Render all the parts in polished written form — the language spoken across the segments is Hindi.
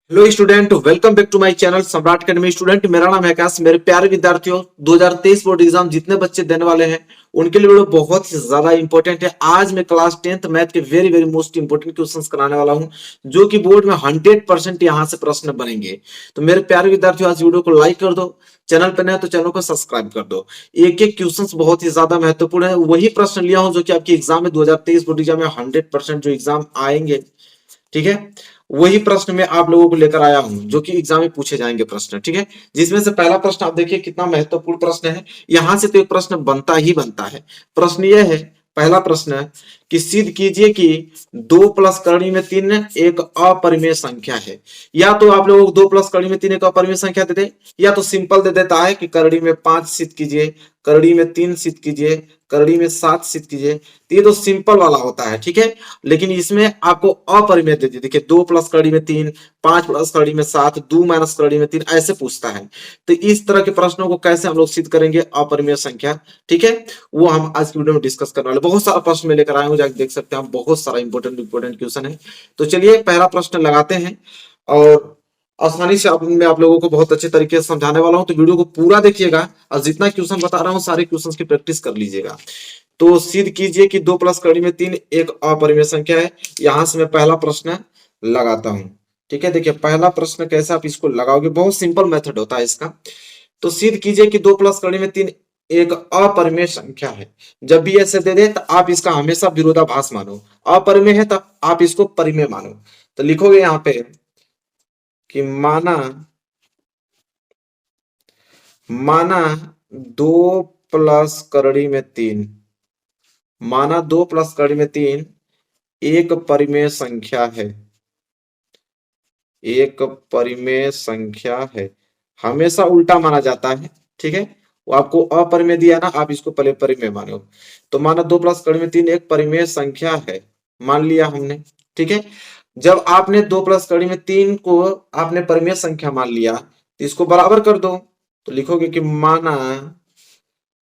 Hello student, welcome back to my channel Samrat academy. Student, मेरा नाम है आकाश। मेरे प्यारे विद्यार्थियों, 2023 बोर्ड एग्जाम जितने बच्चे देने वाले हैं उनके लिए वीडियो बहुत ही ज्यादा इंपॉर्टेंट है। आज मैं क्लास 10th मैथ के very very most important questions कराने वाला हूं, जो कि बोर्ड में 100% यहां से प्रश्न बनेंगे। तो मेरे प्यारे विद्यार्थियों, आज वीडियो को लाइक कर दो, चैनल पर नए तो चैनल को सब्सक्राइब कर दो। एक एक क्वेश्चंस बहुत ही ज्यादा महत्वपूर्ण है। वही प्रश्न लिया हूं जो कि आपकी एग्जाम में 2023 बोर्ड एग्जाम में 100% जो एग्जाम आएंगे, ठीक है, वही प्रश्न मैं आप लोगों को लेकर आया हूं जो कि एग्जाम में पूछे जाएंगे प्रश्न। ठीक है, जिसमें से पहला प्रश्न आप देखिए कितना महत्वपूर्ण प्रश्न है। यहां से तो एक प्रश्न बनता ही बनता है। प्रश्न यह है, पहला प्रश्न है कि सिद्ध कीजिए कि 2 + कड़ी में 3 एक अपरिमेय संख्या है। या तो आप लोगों को 2 + कड़ी में 3 एक अपरिमेय संख्या दे दे, या तो सिंपल दे देता है कि कड़ी में 5 सिद्ध कीजिए, कड़ी में 3 सिद्ध कीजिए, कड़ी में 7 सिद्ध कीजिए। तो ये तो सिंपल वाला होता है, ठीक है। लेकिन इसमें आपको अपरिमेय दे दी, देखिए 2 + कड़ी में 3, 5 + कड़ी में 7, 2 - कड़ी में 3 ऐसे पूछता है। तो इस तरह के प्रश्नों को कैसे हम लोग सिद्ध करेंगे अपरिमेय संख्या, ठीक है, वो हम आज की वीडियो में डिस्कस करने वाले। बहुत सारा प्रश्न में लेकर आए हूं, जाके देख सकते हैं आप, बहुत सारा इंपॉर्टेंट इंपॉर्टेंट क्वेश्चन है। तो चलिए पहला प्रश्न लगाते हैं और आसानी से मैं आप लोगों को बहुत अच्छे तरीके से समझाने वाला हूं। तो वीडियो को पूरा देखिएगा और जितना क्वेश्चन बता रहा हूं सारे क्वेश्चन की प्रैक्टिस कर लीजिएगा। तो सिद्ध कीजिए कि 2 + कड़ी में 3 एक अपरिमेय संख्या है। यहां से मैं पहला प्रश्न लगाता हूं, ठीक है। देखिए पहला प्रश्न कैसे आप इसको लगाओगे, बहुत सिंपल मेथड होता है इसका। तो सिद्ध कीजिए कि 2 + कड़ी में 3 एक अपरिमेय संख्या है। जब भी ऐसे दे दे तो आप इसका हमेशा विरोधाभास मानो। अपरिमेय है तो आप इसको परिमेय मानो। तो लिखोगे यहां पे कि माना माना 2 + कड़ी में 3, माना 2 + कड़ी में 3 एक परिमेय संख्या है, एक परिमेय संख्या है। हमेशा उल्टा माना जाता है, ठीक है। वो आपको अपरिमेय दिया ना, आप इसको पहले परिमेय मानो। तो माना 2 + कड़ी में 3 एक परिमेय संख्या है, मान लिया हमने, ठीक है। जब आपने 2 + कड़ी में 3 को आपने परिमेय संख्या मान लिया तो इसको बराबर कर दो। तो लिखोगे कि माना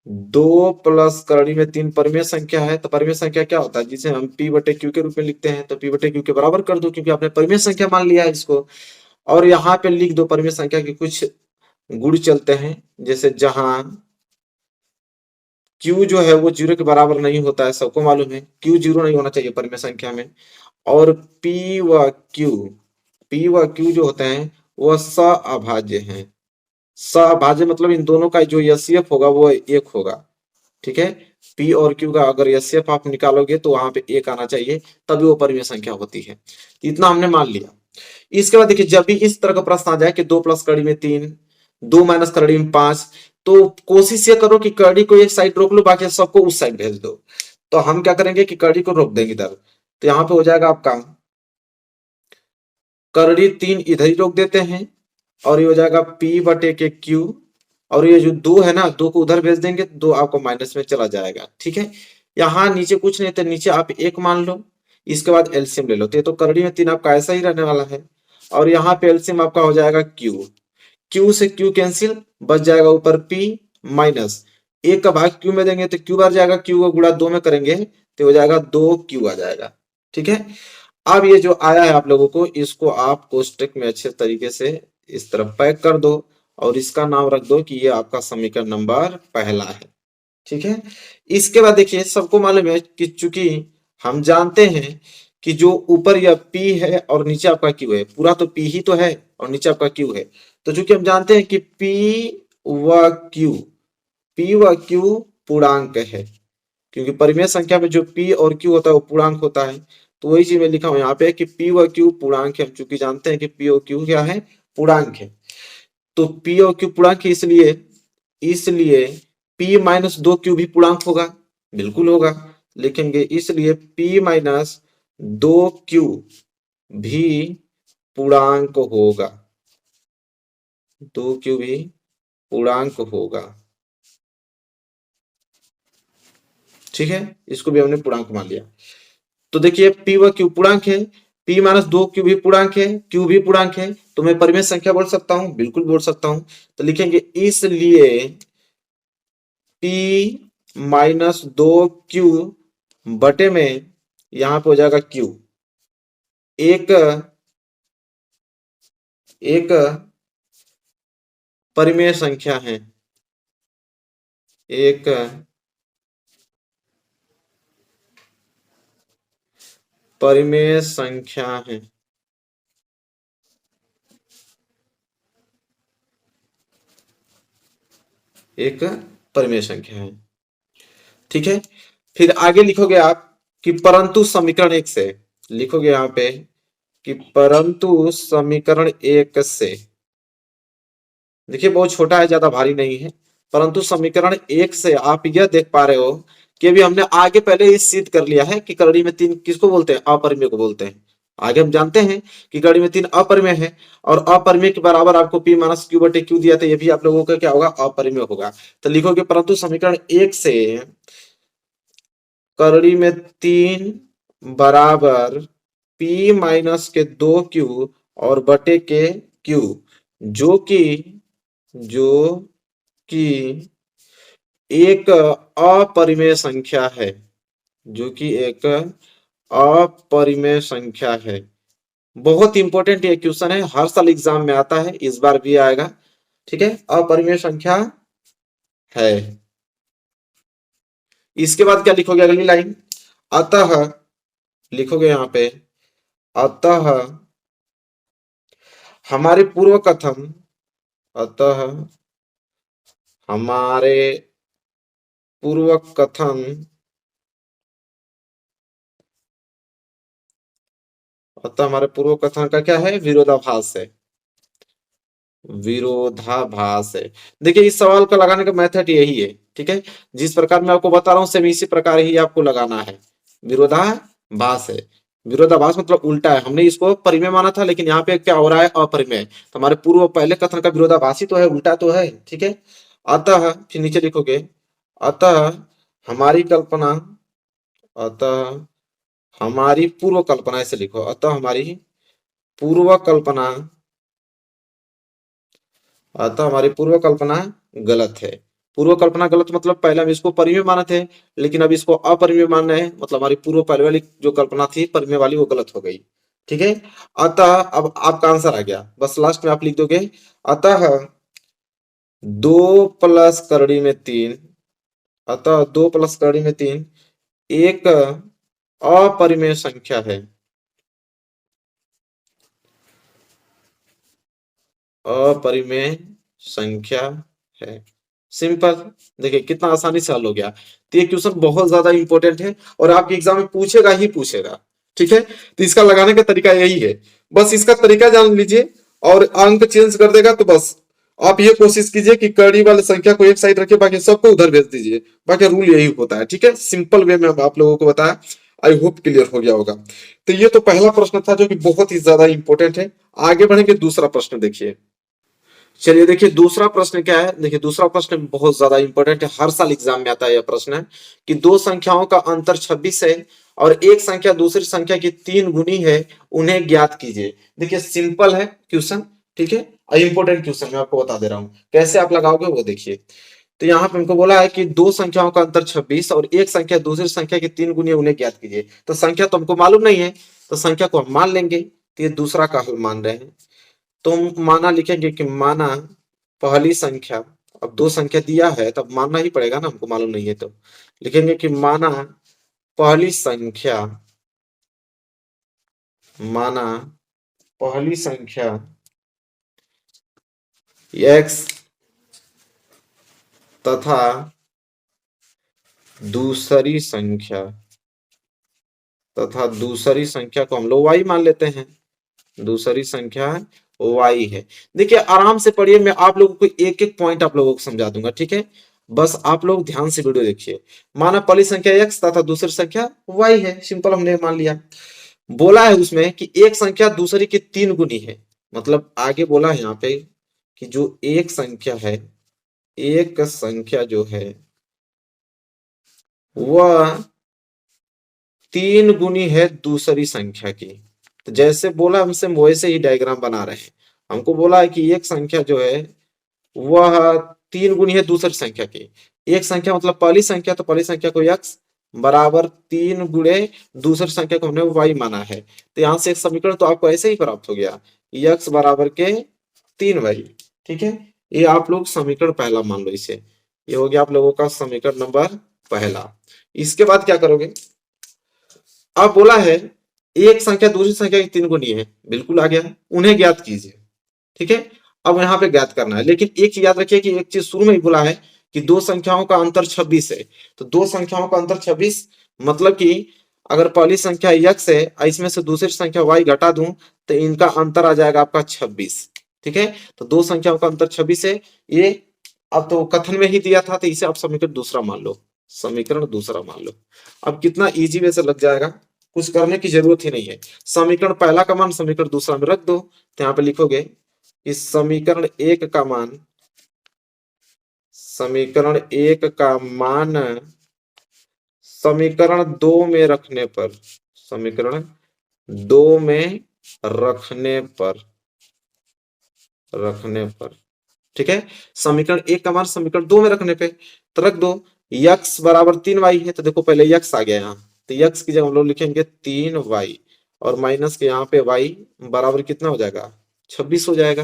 2 + कड़ी में 3 परिमेय संख्या है। तो परिमेय संख्या क्या होता है, जिसे हम P/Q के रूप में लिखते हैं। तो P/Q के बराबर कर दो, क्योंकि आपने परिमेय संख्या मान लिया है इसको। और यहाँ पे लिख दो परिमेय संख्या के कुछ गुण चलते हैं, जैसे जहां Q जो है वो 0 के बराबर नहीं होता है, सबको मालूम है Q 0 नहीं होना चाहिए परिमेय संख्या में। और P व Q, P व Q जो होते हैं वह सअभाज्य हैं। सअभाज्य मतलब इन दोनों का जो एचसीएफ होगा वो 1 होगा, ठीक है। पी और क्यू का अगर एचसीएफ आप निकालोगे तो वहां पे 1 आना चाहिए, तभी वो परिमेय संख्या होती है। इतना हमने मान लिया। इसके बाद देखिए, जब भी इस तरह का प्रश्न आ जाए कि 2 + कड़ी में 3, 2 - कड़ी में 5, तो कोशिश ये करो कि कड़ी को एक साइड रोक लो, बाकी सबको उस साइड भेज दो। तो हम क्या करेंगे कि कड़ी को रोक देंगे इधर। तो यहाँ पे हो जाएगा आपका कड़ी 3 इधर ही रोक देते हैं, और ये हो जाएगा P/Q। और ये जो 2 है ना, 2 को उधर भेज देंगे, 2 आपको माइनस में चला जाएगा, ठीक है। यहाँ नीचे कुछ नहीं, तो नीचे आप 1 मान लो। इसके बाद एलसीएम ले लो, तो ये तो कड़ी में 3 आपका ऐसा ही रहने वाला है। और यहाँ पे एलसीएम आपका हो जाएगा Q, Q से Q कैंसिल, बच जाएगा ऊपर P माइनस 1 का भाग Q में देंगे तो Q बार जाएगा, Q को गुणा 2 में करेंगे तो हो जाएगा 2Q आ जाएगा, ठीक है। अब ये जो आया है आप लोगों को, इसको आप कोष्टक में अच्छे तरीके से इस तरफ पैक कर दो और इसका नाम रख दो कि ये आपका समीकरण नंबर पहला है, ठीक है। इसके बाद देखिए, सबको मालूम है कि चूंकि हम जानते हैं कि जो ऊपर यह P है और नीचे आपका Q है, पूरा तो P ही तो है और नीचे आपका Q है। तो चूंकि हम जानते हैं कि P व Q पूर्णांक है, क्योंकि परिमेय संख्या में जो P और Q होता है वो पूर्णांक होता है। तो वही चीज मैं लिखा हूं यहाँ पे कि P व Q पूर्णांक है। हम चूंकि जानते हैं कि P और Q क्या है, पूर्णांक है। तो P और Q पूर्णांक है, इसलिए इसलिए P - 2Q भी पूर्णांक होगा, बिल्कुल होगा। लिखेंगे इसलिए P - 2Q भी पूर्णांक होगा, 2Q भी पूर्णांक होगा, ठीक है। इसको भी हमने पूर्णांक मान लिया। तो देखिए P व Q पूर्णांक है, P - 2Q भी पूर्णांक है, Q भी पूर्णांक है। तो मैं परिमेय संख्या बोल सकता हूं, बिल्कुल बोल सकता हूं। तो लिखेंगे इसलिए P - 2Q बटे में यहां पे हो जाएगा Q, एक एक परिमेय संख्या है, एक परिमेय संख्या है। एक परिमेय संख्या है, ठीक है। फिर आगे लिखोगे आप कि परंतु समीकरण एक से, लिखोगे यहां पे कि परंतु समीकरण एक से, देखिए बहुत छोटा है, ज्यादा भारी नहीं है। परंतु समीकरण एक से आप यह देख पा रहे हो कि अभी हमने आगे पहले ही सिद्ध कर लिया है कि कड़ी में तीन किसको बोलते हैं, अपरिमेय को बोलते हैं। आगे हम जानते हैं कि कड़ी में तीन अपरिमेय है, और अपरिमेय के बराबर आपको p माइनस क्यू बटे क्यू दिया था, ये भी आप लोगों का क्या होगा, अपरिमेय होगा। तो लिखोगे परंतु समीकरण एक से कड़ी में तीन बराबर p माइनस के 2q और बटे के q, जो कि एक अपरिमेय संख्या है, जो कि एक अपरिमेय संख्या है। बहुत इंपॉर्टेंट ये क्वेश्चन है, हर साल एग्जाम में आता है, इस बार भी आएगा, ठीक है। अपरिमेय संख्या है। इसके बाद क्या लिखोगे, अगली लाइन, अतः लिखोगे यहां पे, अतः हमारे पूर्व कथन, अतः हमारे पूर्व कथन, अतः हमारे पूर्व कथन का क्या है, विरोधाभास है, विरोधाभास है। देखिए इस सवाल का लगाने का मेथड यही है, ठीक है। जिस प्रकार मैं आपको बता रहा हूं सेम इसी प्रकार ही आपको लगाना है। विरोधाभास है, विरोधाभास मतलब उल्टा है। हमने इसको परिमेय माना था, लेकिन यहाँ पे क्या हो रहा है, अपरिमेय। तो हमारे पूर्व पहले कथन का विरोधाभासी तो है, उल्टा तो है, ठीक है। अतः फिर नीचे लिखोगे, अतः हमारी कल्पना, अतः हमारी पूर्व कल्पना, ऐसे लिखो, अतः हमारी पूर्व कल्पना, अतः हमारी पूर्व कल्पना गलत है। पूर्व कल्पना गलत मतलब पहले हम इसको परिमेय माने थे, लेकिन अब इसको अपरिमेय मान रहे हैं, मतलब हमारी पूर्व पहले वाली जो कल्पना थी परिमेय वाली वो गलत हो गई, ठीक है। अतः अब आपका आंसर आ गया, बस लास्ट में आप लिख दोगे, अतः 2 + 3, अतः 2 + 3 एक अपरिमेय संख्या है, अपरिमेय संख्या है। सिंपल, देखिए कितना आसानी से हल हो गया। तो ये क्वेश्चन बहुत ज्यादा इंपॉर्टेंट है और आपके एग्जाम में पूछेगा ही पूछेगा, ठीक है। तो इसका लगाने का तरीका यही है, बस इसका तरीका जान लीजिए और अंक चेंज कर देगा। तो बस आप ये कोशिश कीजिए कि कड़ी वाली संख्या को एक साइड रखिए, बाकी सबको उधर भेज दीजिए। बाकी रूल यही होता है, ठीक है। सिंपल वे में आप लोगों को बताया, आई होप क्लियर हो गया होगा। तो ये तो पहला प्रश्न था जो कि बहुत ही ज्यादा इंपॉर्टेंट है। आगे बढ़ेंगे, दूसरा प्रश्न देखिए। चलिए देखिए दूसरा प्रश्न क्या है, देखिए दूसरा प्रश्न बहुत ज्यादा इंपॉर्टेंट है, हर साल एग्जाम में आता है यह प्रश्न है कि दो संख्याओं का अंतर 26 है और एक संख्या दूसरी संख्या की 3 गुनी है, उन्हें ज्ञात कीजिए। देखिए सिंपल है क्वेश्चन, ठीक है। इंपॉर्टेंट क्वेश्चन मैं आपको बता दे रहा हूं, कैसे आप लगाओगे वो देखिए। तो यहाँ पे हमको बोला है कि दो संख्याओं का अंतर 26 और एक संख्या दूसरी संख्या की 3 गुनी है, उन्हें ज्ञात कीजिए। तो संख्या तो हमको मालूम नहीं है, तो संख्या को हम मान लेंगे। तो ये दूसरा का हल मान रहे हैं, तो माना लिखेंगे कि माना पहली संख्या, अब दो संख्या दिया है तब मानना ही पड़ेगा ना, हमको मालूम नहीं है तो लिखेंगे कि माना पहली संख्या, माना पहली संख्या x तथा दूसरी संख्या, तथा दूसरी संख्या को हम लोग y मान लेते हैं, दूसरी संख्या y है। देखिए आराम से पढ़िए, मैं आप लोगों को एक एक पॉइंट आप लोगों को समझा दूंगा, ठीक है। बस आप लोग ध्यान से वीडियो देखिए। माना पहली संख्या x तथा दूसरी संख्या y है, सिंपल हमने मान लिया। बोला है उसमें कि एक संख्या दूसरी की 3 गुनी है, मतलब आगे बोला है यहाँ पे कि जो एक संख्या है, एक संख्या जो है वह 3 गुनी है दूसरी संख्या की। तो जैसे बोला हमसे वैसे ही डायग्राम बना रहे हैं। हमको बोला है कि एक संख्या जो है वह 3 गुनी है दूसरी संख्या की। एक संख्या मतलब पहली संख्या, तो पहली संख्या को x बराबर 3 गुणे दूसरी संख्या को हमने y माना है। तो यहाँ से एक समीकरण तो आपको ऐसे ही प्राप्त हो गया, x बराबर के 3y। ठीक है, ये आप लोग समीकरण पहला मान लो इसे। ये हो गया आप लोगों का समीकरण नंबर पहला। इसके बाद क्या करोगे, अब बोला है एक संख्या दूसरी संख्या की 3 गुनी है, बिल्कुल आ गया, उन्हें ज्ञात कीजिए। ठीक है, अब यहाँ पे ज्ञात करना है, लेकिन एक चीज याद रखिए कि एक चीज शुरू में ही बोला है कि दो संख्याओं का अंतर 26 है। तो दो संख्याओं का अंतर 26 मतलब कि अगर पहली संख्या x है और इसमें से दूसरी संख्या y घटा दूं तो इनका अंतर आ जाएगा आपका 26। ठीक है, तो दो संख्याओं का अंतर 26 है। ये अब तो कथन में ही दिया था, तो इसे आप समीकरण दूसरा मान लो, समीकरण दूसरा मान लो। अब कितना इजी वे से लग जाएगा, कुछ करने की जरूरत ही नहीं है। समीकरण पहला का मान समीकरण दूसरा में रख दो, तो यहाँ पे लिखोगे इस समीकरण एक का मान, समीकरण एक का मान समीकरण दो में रखने पर, समीकरण दो में रखने पर, रखने पर, ठीक है, समीकरण एक का मान समीकरण दो में रखने पे तो रख दो। x बराबर 3y है, तो देखो पहले x आ गया यहाँ, तो x की जगह हम लोग लिखेंगे 3y और माइनस के यहाँ पे y बराबर कितना हो जाएगा, 26 हो जाएगा।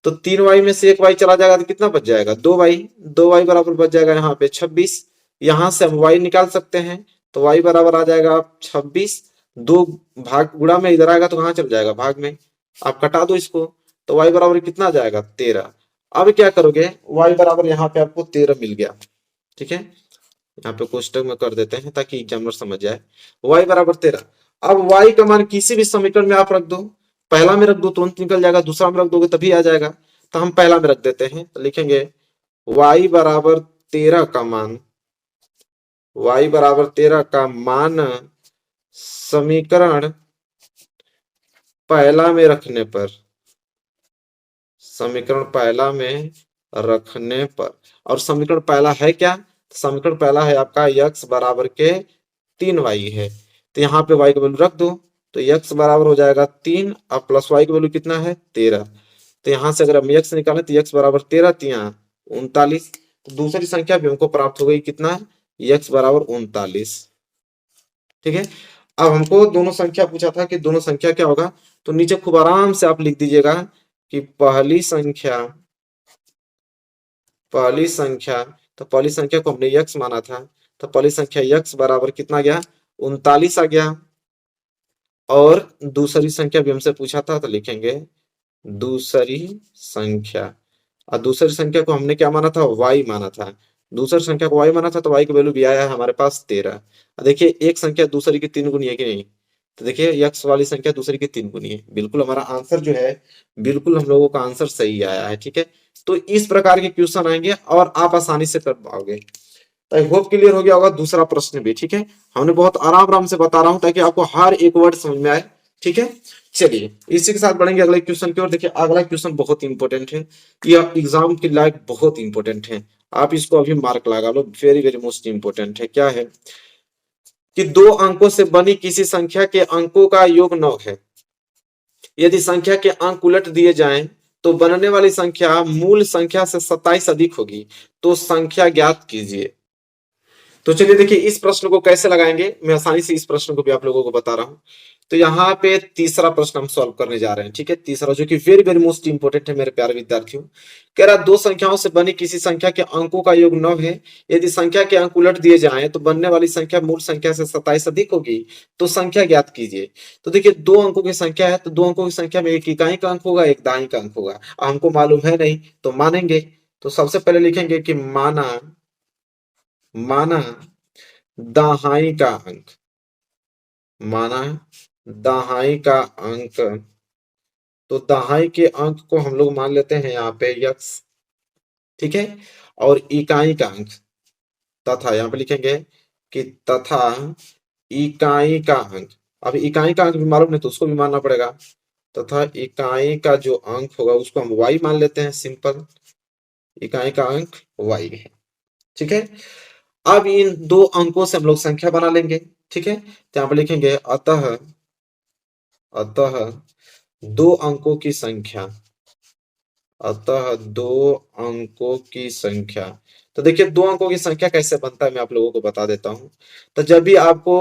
तो 3y में से एक y चला जाएगा तो कितना बच जाएगा, 2y, 2y बराबर बच जाएगा यहाँ पे 26। यहाँ से हम y निकाल सकते हैं, तो y बराबर आ जाएगा 26, दो भाग गुणा में इधर आएगा तो कहाँ चल जाएगा, भाग में। आप कटा दो इसको, तो y बराबर कितना आ जाएगा 13। अब क्या करोगे, y बराबर यहाँ पे आपको 13 मिल गया। ठीक है, यहाँ पे कोष्टक में कर देते हैं ताकि एग्जामिनर समझ जाए, y बराबर 13। अब y का मान किसी भी समीकरण में आप रख दो, पहला में रख दो तुरंत निकल जाएगा, दूसरा में रख दोगे तभी आ जाएगा, तो हम पहला में रख देते हैं, तो लिखेंगे y बराबर 13 का मान, y बराबर 13 का मान समीकरण पहला में रखने पर, समीकरण पहला में रखने पर। और समीकरण पहला है क्या, समीकरण पहला है आपका x बराबर के 3y है, तो यहाँ पे y का वैल्यू रख दो, तो x बराबर हो जाएगा 3 और प्लस y का वैल्यू कितना है 13। तो यहाँ से अगर हम x निकालें तो x बराबर 13, 39। तो दूसरी संख्या भी हमको प्राप्त हो गई, कितना, x बराबर 39। ठीक है, अब हमको दोनों संख्या पूछा था कि दोनों संख्या क्या होगा, तो नीचे खूब आराम से आप लिख दीजिएगा कि पहली संख्या, पहली संख्या, तो पहली संख्या को हमने x माना था, तो पहली संख्या x बराबर कितना गया, 39 आ गया। और दूसरी संख्या भी हमसे पूछा था, तो लिखेंगे दूसरी संख्या, और दूसरी संख्या को हमने क्या माना था, y माना था। दूसरी संख्या को y माना था, तो y का वैल्यू भी आया है हमारे पास 13। देखिए एक संख्या दूसरी की 3 गुनी है कि नहीं, तो देखिए x वाली संख्या दूसरी की 3 गुनी है, बिल्कुल हमारा आंसर जो है, बिल्कुल हम लोगों का आंसर सही आया है। ठीक है, तो इस प्रकार के क्वेश्चन आएंगे और आप आसानी से कर पाओगे। तो आई होप क्लियर हो गया होगा दूसरा प्रश्न भी। ठीक है, हमने बहुत आराम आराम से बता रहा हूं ताकि आपको हर एक वर्ड समझ में आए। ठीक है, चलिए इसी के साथ बढ़ेंगे अगले क्वेश्चन की ओर। देखिए अगला क्वेश्चन बहुत इंपॉर्टेंट है, यह एग्जाम के लायक बहुत इंपॉर्टेंट है, आप इसको अभी मार्क लगा लो, वेरी वेरी मोस्ट इंपॉर्टेंट है। क्या है कि दो अंकों से बनी किसी संख्या के अंकों का योग 9 है, यदि संख्या के अंक उलट दिए जाएं तो बनने वाली संख्या मूल संख्या से 27 अधिक होगी, तो संख्या ज्ञात कीजिए। तो चलिए देखिए इस प्रश्न को कैसे लगाएंगे, मैं आसानी से इस प्रश्न को भी आप लोगों को बता रहा हूं। तो यहाँ पे तीसरा प्रश्न हम सॉल्व करने जा रहे हैं। ठीक है, तीसरा जो कि वेरी वेरी मोस्ट इंपोर्टेंट है मेरे प्यारे विद्यार्थियों। कह रहा दो संख्याओं से बनी किसी संख्या के अंकों का योग 9 है, यदि संख्या के अंक उलट दिए जाएं तो बनने वाली संख्या मूल संख्या से 27 अधिक होगी, तो संख्या ज्ञात कीजिए। तो देखिए दो अंकों की संख्या है, तो दो अंकों की संख्या में एक इकाई का अंक होगा, एक दाई का अंक होगा। हमको मालूम है नहीं तो मानेंगे, तो सबसे पहले लिखेंगे कि माना, माना दहाई का अंक, माना दहाई का अंक, तो दहाई के अंक को हम लोग मान लेते हैं यहाँ पे x। ठीक है, और इकाई का अंक तथा, यहाँ पे लिखेंगे कि तथा इकाई का अंक। अब इकाई का अंक भी मालूम नहीं तो उसको भी मानना पड़ेगा, तथा इकाई का जो अंक होगा उसको हम y मान लेते हैं, सिंपल, इकाई का अंक y है। ठीक है, अब इन दो अंकों से हम लोग संख्या बना लेंगे। ठीक है, तो यहाँ पे लिखेंगे अतः, अतः दो अंकों की संख्या, अतः दो अंकों की संख्या। तो देखिए दो अंकों की संख्या कैसे बनता है मैं आप लोगों को बता देता हूं। तो जब भी आपको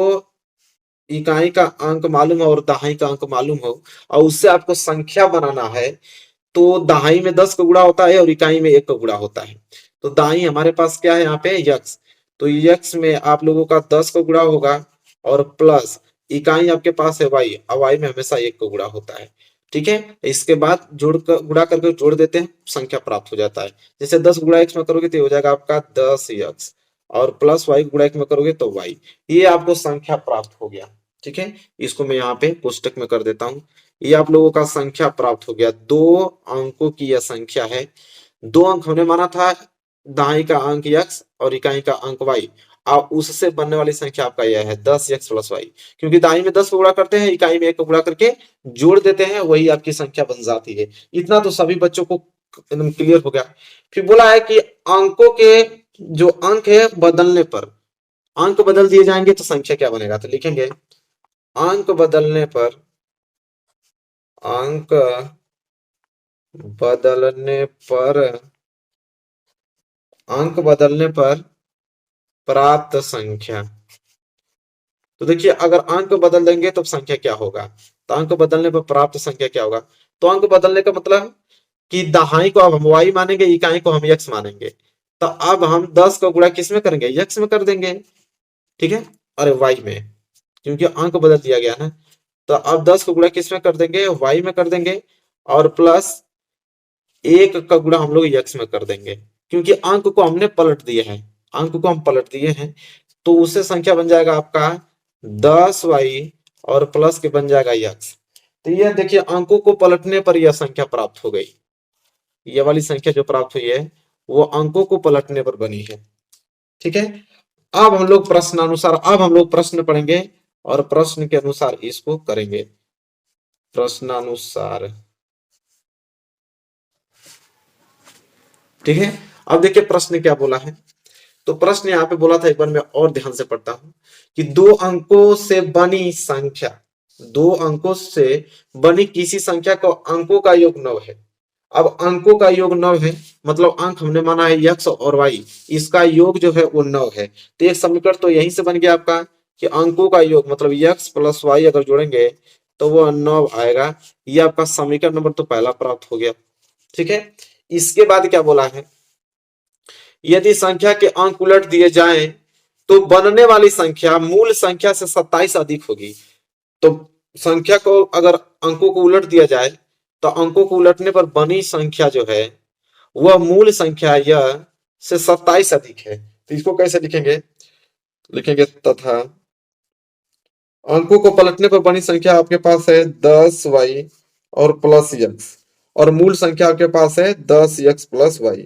इकाई का अंक मालूम हो और दहाई का अंक मालूम हो और उससे आपको संख्या बनाना है, तो दहाई में 10 का गुणा होता है और इकाई में 1 का गुणा होता है। तो दाई हमारे पास क्या है यहाँ पे यक्स, तो यक्स में आप लोगों का 10 का गुणा होगा और प्लस इकाई आपके पास है वाई, और वाई में हमेशा 1 का गुणा होता है। ठीक है, इसके बाद जोड़ कर गुणा करके जोड़ देते हैं, संख्या प्राप्त हो जाता है। जैसे 10 गुणा x में करोगे तो हो जाएगा आपका 10x और प्लस वाई गुणा x में करोगे तो y, ये आपको संख्या प्राप्त हो गया। ठीक है, इसको मैं यहाँ पे पुस्तक में कर देता हूँ। ये आप लोगों का संख्या प्राप्त हो गया, 2 अंकों की यह संख्या है। 2 अंक हमने माना था, दहाई का अंक x और इकाई का अंक y, अब उससे बनने वाली संख्या आपका यह है 10x प्लस वाई, क्योंकि दाई में 10 को गुणा करते हैं, इकाई में 1 को गुणा करके जोड़ देते हैं, वही आपकी संख्या बन जाती है। इतना तो सभी बच्चों को एकदम क्लियर हो गया। फिर बोला है कि अंकों के जो अंक है बदलने पर, अंक बदल दिए जाएंगे तो संख्या क्या बनेगा, तो लिखेंगे अंक बदलने पर, अंक बदलने पर, अंक बदलने पर प्राप्त संख्या। तो देखिए अगर अंक बदल देंगे तो संख्या क्या होगा, तो अंक बदलने पर प्राप्त संख्या क्या होगा, तो अंक बदलने का मतलब कि दहाई को अब हम y मानेंगे, इकाई को हम x मानेंगे। तो अब हम 10 का गुणा किस में करेंगे, x में कर देंगे। ठीक है, अरे y में, क्योंकि अंक बदल दिया गया ना। तो अब 10 का गुणा किस में कर देंगे, y में कर देंगे, और प्लस 1 का गुणा हम लोग x में कर देंगे, क्योंकि अंक को हमने पलट दिए हैं, अंक को हम पलट दिए हैं। तो उससे संख्या बन जाएगा आपका 10y और प्लस के बन जाएगा x। तो यह देखिए अंकों को पलटने पर यह संख्या प्राप्त हो गई, ये वाली संख्या जो प्राप्त हुई है वो अंकों को पलटने पर बनी है। ठीक है, अब हम लोग प्रश्नानुसार, अब हम लोग प्रश्न पढ़ेंगे और प्रश्न के अनुसार इसको करेंगे, प्रश्नानुसार। ठीक है, अब देखिए प्रश्न क्या बोला है। तो प्रश्न यहाँ पे बोला था, एक बार मैं और ध्यान से पढ़ता हूं कि 2 अंकों से बनी संख्या, 2 अंकों से बनी किसी संख्या को अंकों का योग 9 है। अब अंकों का योग 9 है, मतलब अंक हमने माना है x और y, इसका योग जो है वो 9 है। तो एक समीकरण तो यहीं से बन गया आपका कि अंकों का योग मतलब x प्लस y अगर जोड़ेंगे तो वो 9 आएगा। ये आपका समीकरण नंबर तो पहला प्राप्त हो गया। ठीक है, इसके बाद क्या बोला है, यदि संख्या के अंक उलट दिए जाएं तो बनने वाली संख्या मूल संख्या से 27 अधिक होगी। तो संख्या को अगर अंकों को उलट दिया जाए तो अंकों को उलटने पर बनी संख्या जो है वह मूल संख्या यह से 27 अधिक है। तो इसको कैसे लिखेंगे, लिखेंगे तथा अंकों को पलटने पर बनी संख्या आपके पास है 10y और प्लस x, और मूल संख्या आपके पास है 10x प्लस y,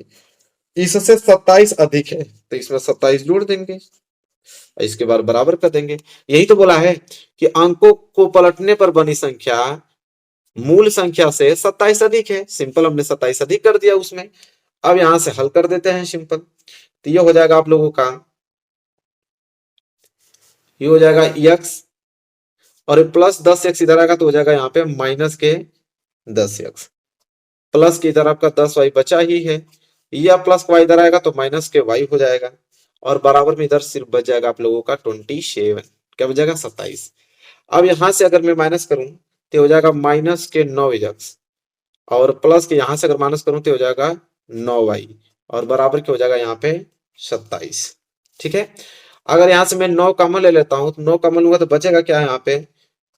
इससे 27 अधिक है तो इसमें 27 जोड़ देंगे, इसके बाद बराबर कर देंगे। यही तो बोला है कि अंकों को पलटने पर बनी संख्या मूल संख्या से 27 अधिक है। सिंपल, हमने 27 अधिक कर दिया उसमें। अब यहां से हल कर देते हैं सिंपल। तो ये हो जाएगा आप लोगों का, ये हो जाएगा x और प्लस 10x इधर आएगा तो हो जाएगा यहाँ पे माइनस के 10x, प्लस की इधर आपका 10y बचा ही है, या प्लस y इधर आएगा तो माइनस के y हो जाएगा, और बराबर में इधर सिर्फ बच जाएगा आप लोगों का 27, क्या बच जाएगा 27। अब यहां से अगर मैं माइनस करूं तो हो जाएगा माइनस के 9x, और प्लस के यहां से अगर माइनस करूं तो हो जाएगा 9y, और बराबर के हो जाएगा यहाँ पे 27। ठीक है, अगर यहां से मैं 9 कॉमन ले लेता हूं तो 9 कॉमन लूंगा तो बचेगा क्या है यहाँ पे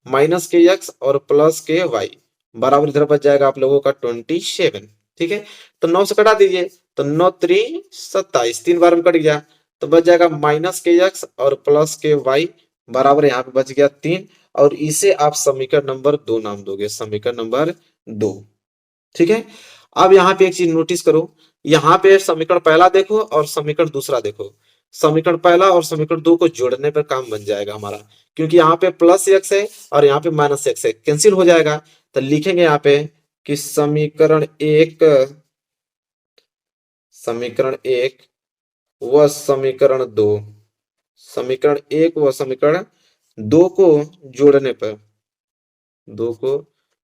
माइनस के x और प्लस के y, बराबर इधर बच जाएगा आप लोगों का 27। ठीक है, तो 9 से कटा दीजिए तो 9 3 27, 3 बार में कट गया तो बच जाएगा माइनस के x और प्लस के y, बराबर यहाँ पे बच गया 3, और इसे आप समीकरण नंबर 2 नाम दोगे, समीकरण नंबर 2। ठीक है, अब यहाँ पे एक चीज नोटिस करो, यहाँ पे समीकरण पहला देखो और समीकरण दूसरा देखो। समीकरण पहला और समीकरण 2 को जोड़ने पर काम बन जाएगा हमारा, क्योंकि यहाँ पे प्लस x है और यहाँ पे माइनस x है, कैंसिल हो जाएगा। तो लिखेंगे यहाँ पे कि समीकरण 1, समीकरण 1 व समीकरण 2, समीकरण 1 व समीकरण 2 को जोड़ने पर, 2 को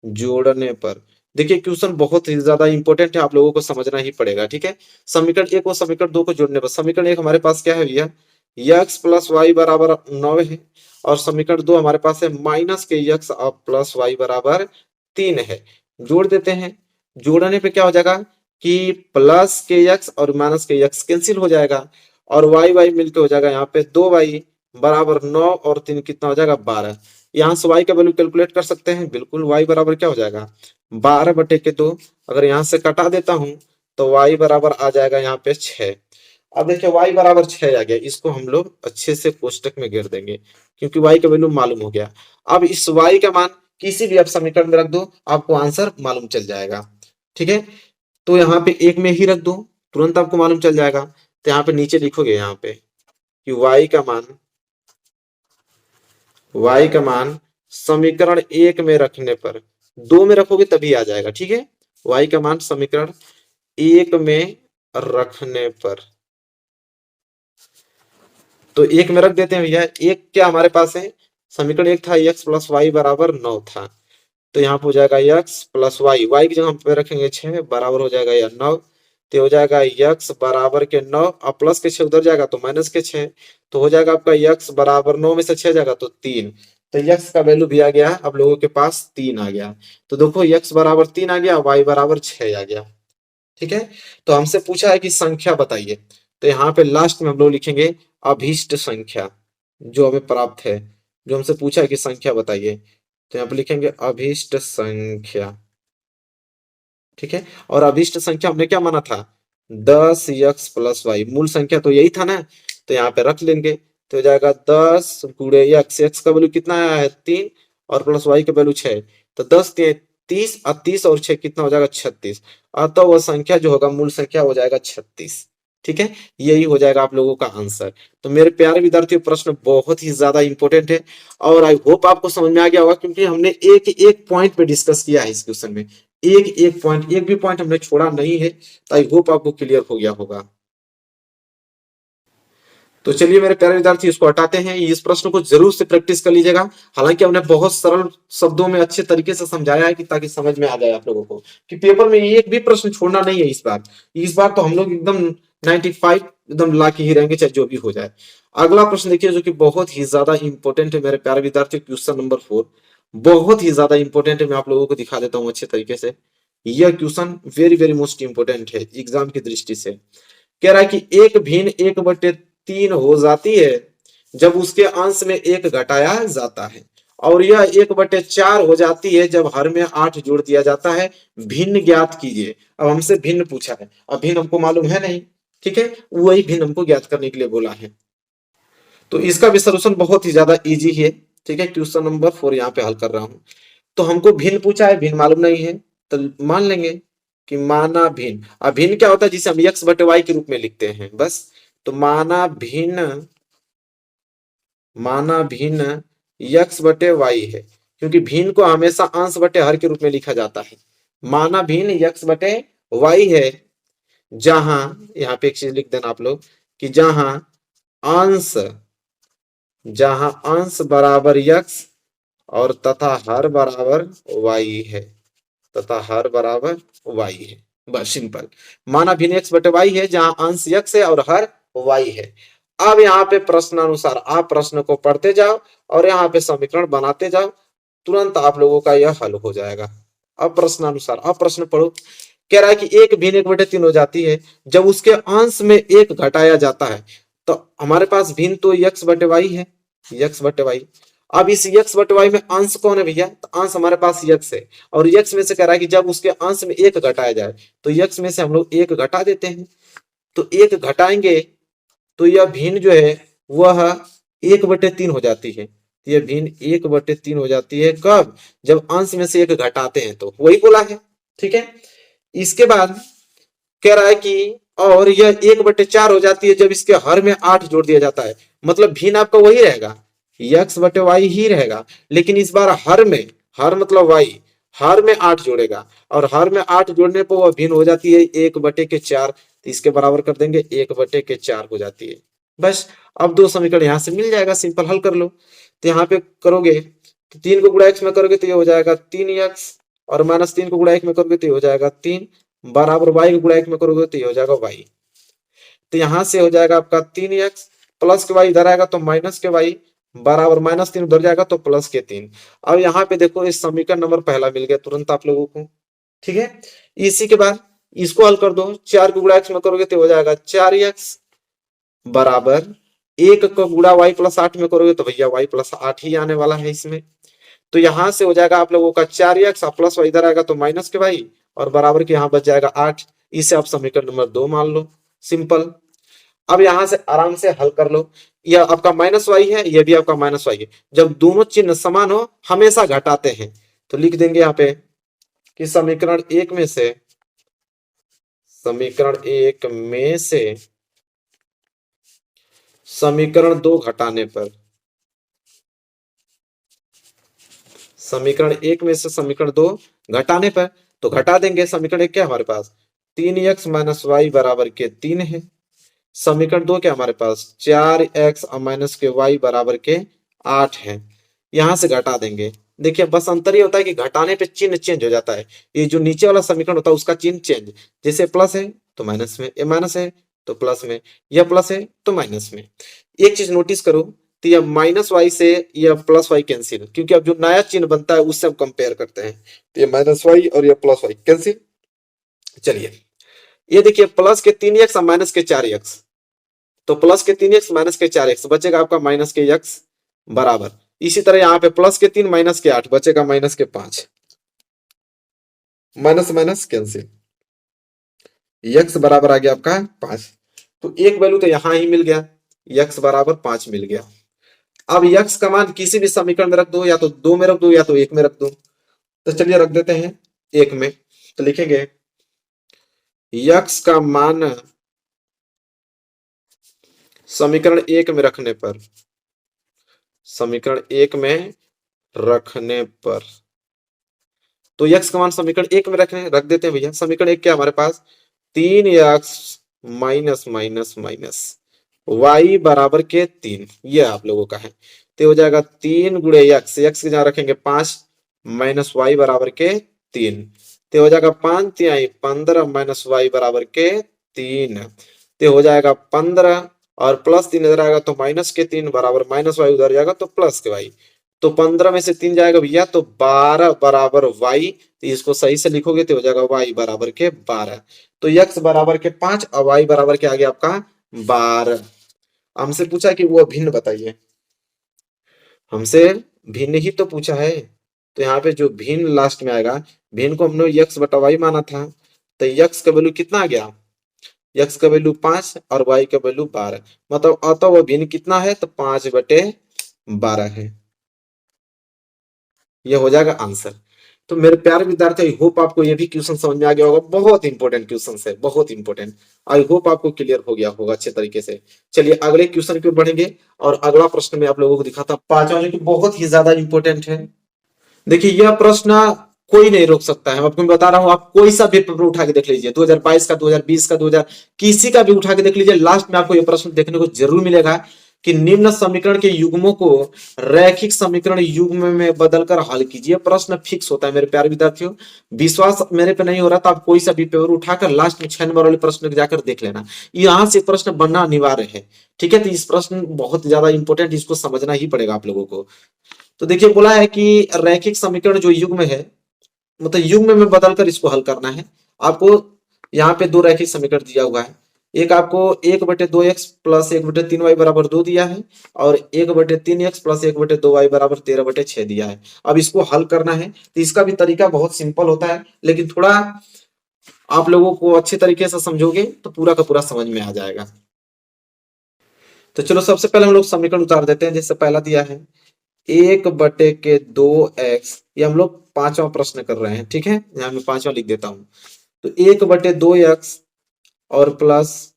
जोड़ने पर, देखिए क्वेश्चन बहुत ही ज्यादा इंपॉर्टेंट है, आप लोगों को समझना ही पड़ेगा। ठीक है, समीकरण 1 और समीकरण 2 को जोड़ने पर, समीकरण 1 हमारे पास क्या है भैया x प्लस वाई बराबर 9 है, और समीकरण 2 हमारे पास है माइनस के x और प्लस वाई बराबर 3 है। जोड़ देते हैं, जोड़ने पे क्या हो जाएगा कि प्लस के एक्स और माइनस के एक्स कैंसिल हो जाएगा, और वाई वाई मिलके हो जाएगा यहाँ पे 2y बराबर 9 और 3 कितना हो जाएगा 12। यहाँ से y का वैल्यू कैलकुलेट कर सकते हैं, बिल्कुल y बराबर क्या हो जाएगा 12/2। अगर यहाँ से कटा देता हूं तो y बराबर आ जाएगा यहाँ पे 6। अब देखिए y बराबर 6 आ गया, इसको हम लोग अच्छे से कोष्टक में घेर देंगे क्योंकि y का वैल्यू मालूम हो गया। अब इस y का मान किसी भी आप समीकरण में रख दो, आपको आंसर मालूम चल जाएगा। ठीक है, तो यहाँ पे एक में ही रख दो, तुरंत आपको मालूम चल जाएगा। तो यहाँ पे नीचे लिखोगे यहाँ पे कि y का मान समीकरण एक में रखने पर, दो में रखोगे तभी आ जाएगा। ठीक है, y का मान समीकरण एक में रखने पर, तो एक में रख देते हैं भैया। एक क्या हमारे पास है, समीकरण एक था x प्लस वाई बराबर 9 था, तो यहाँ पे हो जाएगा x प्लस वाई की जगह हम पे रखेंगे 6 बराबर हो जाएगा या 9, तो हो जाएगा x बराबर के 9, अब प्लस के 6 उधर जाएगा तो माइनस के 6, तो हो जाएगा आपका x बराबर 9 में से 6 जाएगा तो 3। तो x का वैल्यू भी आ गया, अब लोगों के पास 3 आ गया। तो देखो x बराबर 3 आ गया, y बराबर 6 आ गया। ठीक है, तो हमसे पूछा है कि संख्या बताइए, तो यहाँ पे लास्ट में हम लोग लिखेंगे अभीष्ट संख्या जो हमें प्राप्त है। जो हमसे पूछा है कि संख्या बताइए, तो यहाँ पे लिखेंगे अभीष्ट संख्या। ठीक है, और अभीष्ट संख्या हमने क्या माना था 10x प्लस वाई, मूल संख्या तो यही था ना, तो यहाँ पे रख लेंगे। तो हो जाएगा 10 गुणे x, x का वैल्यू कितना आया है 3 और प्लस वाई का वैल्यू 6, तो 10 30 और 30 और 6 कितना हो जाएगा 36। अतः वह संख्या जो होगा मूल संख्या हो जाएगा 36। ठीक है, यही हो जाएगा आप लोगों का आंसर। तो मेरे प्यारे विद्यार्थियों, प्रश्न बहुत ही ज्यादा इंपॉर्टेंट है और आई होप आपको समझ में आ गया होगा, क्योंकि हमने एक एक पॉइंट पे डिस्कस किया है इस क्वेश्चन में। एक एक पॉइंट, एक भी पॉइंट हमने छोड़ा नहीं है, तो आई होप आपको क्लियर हो गया होगा। तो चलिए मेरे प्यारे विद्यार्थी, इसको हटाते हैं। इस प्रश्न को जरूर से प्रैक्टिस कर लीजिएगा। हालांकि हमने बहुत सरल शब्दों में अच्छे तरीके से समझाया है कि ताकि समझ में आ जाए आप लोगों को कि पेपर में एक भी प्रश्न छोड़ना नहीं है इस बार। इस बार तो हम लोग एकदम 95 एकदम ला के ही रहेंगे, चाहे जो भी हो जाए। अगला प्रश्न देखिए, जो कि बहुत ही ज्यादा इंपॉर्टेंट है मेरे प्यारे विद्यार्थी, क्वेश्चन नंबर 4 बहुत ही ज्यादा इंपॉर्टेंट है। मैं आप लोगों को दिखा देता हूँ अच्छे तरीके से। यह question very very most important है एग्जाम की दृष्टि से। कह रहा है कि एक भिन्न 1/3 हो जाती है जब उसके अंश में एक घटाया जाता है, और यह 1/4 हो जाती है जब हर में 8 जोड़ दिया जाता है। भिन्न ज्ञात कीजिए। अब हमसे भिन्न पूछा है, अब भिन्न हमको मालूम है नहीं। ठीक है, वही भिन्न हमको ज्ञात करने के लिए बोला है। तो इसका भी सलूशन बहुत ही ज्यादा इजी है। ठीक है, क्वेश्चन नंबर 4 यहाँ पे हल कर रहा हूं। तो हमको भिन्न पूछा है, भिन्न मालूम नहीं है, तो मान लेंगे कि माना भिन्न। अब भिन्न क्या होता है, जिसे हम x/y के रूप में लिखते हैं बस। तो माना भिन्न x/y है, क्योंकि भिन्न को हमेशा अंश बटे हर के रूप में लिखा जाता है। माना भिन्न x/y है, जहां यहाँ पे एक चीज लिख देना आप लोग कि अंश जहां अंश बराबर x और तथा हर बराबर y है, तथा हर बराबर y है। बस सिंपल। माना भिन्न x/y है जहां अंश x है और हर y है। अब यहाँ पे प्रश्नानुसार आप प्रश्न को पढ़ते जाओ और यहाँ पे समीकरण बनाते जाओ, तुरंत आप लोगों का यह हल हो जाएगा। अब प्रश्नानुसार अब प्रश्न पढ़ो। कह रहा है कि एक भिन्न 1/3 हो जाती है जब उसके अंश में एक घटाया जाता है। तो हमारे पास भिन्न तो x/y है, x/y। अब इस x/y में अंश कौन है भैया, तो अंश हमारे पास x है, और x में से कह रहा है कि जब उसके अंश में एक घटाया जाए, तो x में से हम लोग एक घटा देते हैं। तो एक घटाएंगे तो यह भिन्न जो है वह 1/3 हो जाती है। यह भिन्न 1/3 हो जाती है कब, जब अंश में से एक घटाते हैं, तो वही बोला है। ठीक है, इसके बाद कह रहा है कि और यह 1/4 हो जाती है जब इसके हर में 8 जोड़ दिया जाता है। मतलब भिन्न आपका वही रहेगा, x/y ही रहेगा, लेकिन इस बार हर में, हर मतलब y, हर में 8 जोड़ेगा, और हर में 8 जोड़ने पर वह भिन्न हो जाती है 1/4। तो इसके बराबर कर देंगे, 1/4 हो जाती है। बस, अब दो समीकरण यहां से मिल जाएगा, सिंपल हल कर लो। तो यहाँ पे करोगे तो 3 को गुणा x में करोगे तो ये हो जाएगा 3x, और -3 को गुणा 1 में करोगे तो ये हो जाएगा 3, बराबर y को गुणा 1 में करोगे तो ये हो जाएगा y। तो यहां से हो जाएगा आपका 3x, प्लस के y इधर आएगा तो माइनस के y, बराबर -3 उधर जाएगा तो +3। अब यहाँ पे देखो, इस समीकरण नंबर पहला मिल गया तुरंत आप लोगों को। ठीक है। इसी के बाद इसको हल कर दो, 4 को गुणा एक्स में करोगे तो हो जाएगा 4x बराबर 1 को गुणा y प्लस 8 में करोगे तो भैया y प्लस 8 ही आने वाला है इसमें। तो यहां से हो जाएगा आप लोगों का 4x प्लस वाई इधर आएगा तो माइनस के y और बराबर के यहाँ बच जाएगा 8। इसे आप समीकरण नंबर 2 मान लो, सिंपल। अब यहां से आराम से हल कर लो, यह आपका माइनस वाई है, यह भी आपका माइनस वाई है। जब दोनों चिन्ह समान हो हमेशा घटाते हैं, तो लिख देंगे यहाँ पे कि समीकरण एक में से समीकरण 2 घटाने पर, समीकरण एक में से समीकरण 2 घटाने पर, तो घटा देंगे। समीकरण एक क्या हमारे पास 3x माइनस वाई बराबर के 3 है। समीकरण 2 क्या हमारे पास 4x माइनस के y बराबर के 8 है। यहां से घटा देंगे। देखिए बस अंतर ये होता है कि घटाने पे चिन्ह चेंज हो जाता है। ये जो नीचे वाला समीकरण होता है उसका चिन्ह चेंज, जैसे प्लस है तो माइनस में, ये माइनस है तो प्लस में, यह प्लस है तो माइनस में। एक चीज नोटिस करो, तो यह माइनस वाई से यह प्लस वाई कैंसिल, क्योंकि अब जो नया चिन्ह बनता है उससे हम कंपेयर करते हैं। तो ये माइनस वाई और यह प्लस वाई कैंसिल। चलिए ये देखिए प्लस के 3x और माइनस के 4x, तो प्लस के 3x माइनस के 4x बचेगा आपका माइनस के x बराबर। इसी तरह यहाँ पे प्लस के 3 माइनस के 8 बचेगा माइनस के 5, माइनस माइनस कैंसिल, x बराबर आ गया आपका 5। तो एक वैल्यू तो यहां ही मिल गया, x बराबर 5 मिल गया। अब x का मान किसी भी समीकरण में रख दो, या तो 2 में रख दो या तो 1 में रख दो। तो चलिए रख देते हैं 1 में, तो लिखेंगे x का मान समीकरण 1 में रखने पर, समीकरण 1 में रखने पर, तो x का मान समीकरण 1 में रख देते हैं भैया। समीकरण 1 क्या हमारे पास 3x minus minus minus y बराबर के 3, ये आप लोगों का है। तो हो जाएगा 3 गुणे x के जहां रखेंगे 5 माइनस y बराबर के 3, तो हो जाएगा 5 तिहाई 15 माइनस y बराबर के 3, तो हो जाएगा 15 और प्लस 3 इधर आएगा तो माइनस के 3 बराबर माइनस y उधर जाएगा तो प्लस के y। तो 15 में से 3 जाएगा भैया तो 12 बराबर y, तो इसको सही से लिखोगे तो हो जाएगा y बराबर के 12। तो x बराबर के 5 और y बराबर के आगे आपका 12। हमसे पूछा कि वो भिन्न बताइए, हमसे भिन्न ही तो पूछा है। तो यहाँ पे जो भिन्न लास्ट में आएगा, भिन्न को हमने x बटा y माना था, तो x का वैल्यू कितना आ गया, x का वैल्यू 5 और y का वैल्यू 12, मतलब अतः वो भिन्न कितना है तो 5/12 है। ये हो जाएगा आंसर। तो मेरे प्यारे विद्यार्थी आई होप आपको ये भी क्वेश्चन समझ में आ गया होगा, बहुत इंपॉर्टेंट क्वेश्चन है, बहुत इंपॉर्टेंट। आई होप आपको क्लियर हो गया होगा अच्छे तरीके से। चलिए अगले क्वेश्चन की ओर बढ़ेंगे और अगला प्रश्न मैं आप लोगों को दिखाता हूँ, पांचवा जो कि बहुत ही ज्यादा इंपॉर्टेंट है। देखिए यह प्रश्न कोई नहीं रोक सकता है, मैं आपको बता रहा हूं। आप कोई सा भी पेपर उठा के देख लीजिए, 2022 का, 2020 का, 2000 किसी का भी उठा के देख लीजिए, लास्ट में आपको यह प्रश्न देखने को जरूर मिलेगा कि निम्न समीकरण के युग्मों को रैखिक समीकरण युग्म में बदलकर हल कीजिए। प्रश्न फिक्स होता है मेरे प्यारे विद्यार्थियों। विश्वास मेरे पे नहीं हो रहा तो आप कोई सा भी पेपर उठाकर लास्ट में 6 नंबर वाले प्रश्न जाकर देख लेना, यहां से प्रश्न बनना अनिवार्य है। ठीक है, तो इस प्रश्न बहुत ज्यादा इंपॉर्टेंट, इसको समझना ही पड़ेगा आप लोगों को। तो देखिए बोला है कि रैखिक समीकरण जो युग्म है, मतलब युग्म में बदलकर इसको हल करना है। आपको यहाँ पे दो रैखिक समीकरण दिया हुआ है, एक आपको 1/2x प्लस 1/3y बराबर 2 दिया है, और 1/3x प्लस 1/2y बराबर 13/6 दिया है। अब इसको हल करना है, तो इसका भी तरीका बहुत सिंपल होता है, लेकिन थोड़ा आप लोगों को अच्छे तरीके से समझोगे तो पूरा का पूरा समझ में आ जाएगा। तो चलो सबसे पहले हम लोग समीकरण उतार देते हैं। जैसे पहला दिया है 1/2x, ये हम लोग पांचवा प्रश्न कर रहे हैं, ठीक है, यहां मैं पांचवा लिख देता हूं। तो 1/2x और प्लस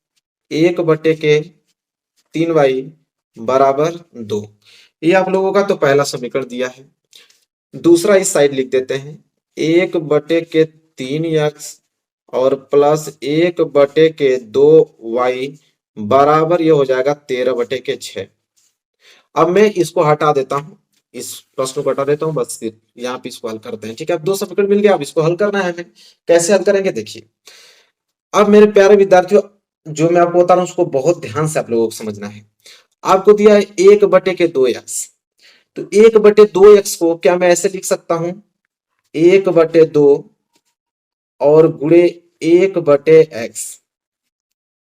1/3y बराबर 2, ये आप लोगों का तो पहला समीकरण दिया है। दूसरा इस साइड लिख देते हैं 1/3x और प्लस 1/2y बराबर, ये हो जाएगा 13/6। अब मैं इसको हटा देता हूं, इस प्रश्न को हटा देता हूं, बस यहाँ पे इसको हल करते हैं। ठीक है, अब दो समीकरण मिल गया, अब इसको हल करना है हमें। कैसे हल करेंगे देखिए। अब मेरे प्यारे विद्यार्थियों, जो मैं आपको बता रहा हूं उसको बहुत ध्यान से आप लोगों को समझना है। आपको दिया है 1/2x, तो 1/2x को क्या मैं ऐसे लिख सकता हूं, 1/2 और गुणे 1/x,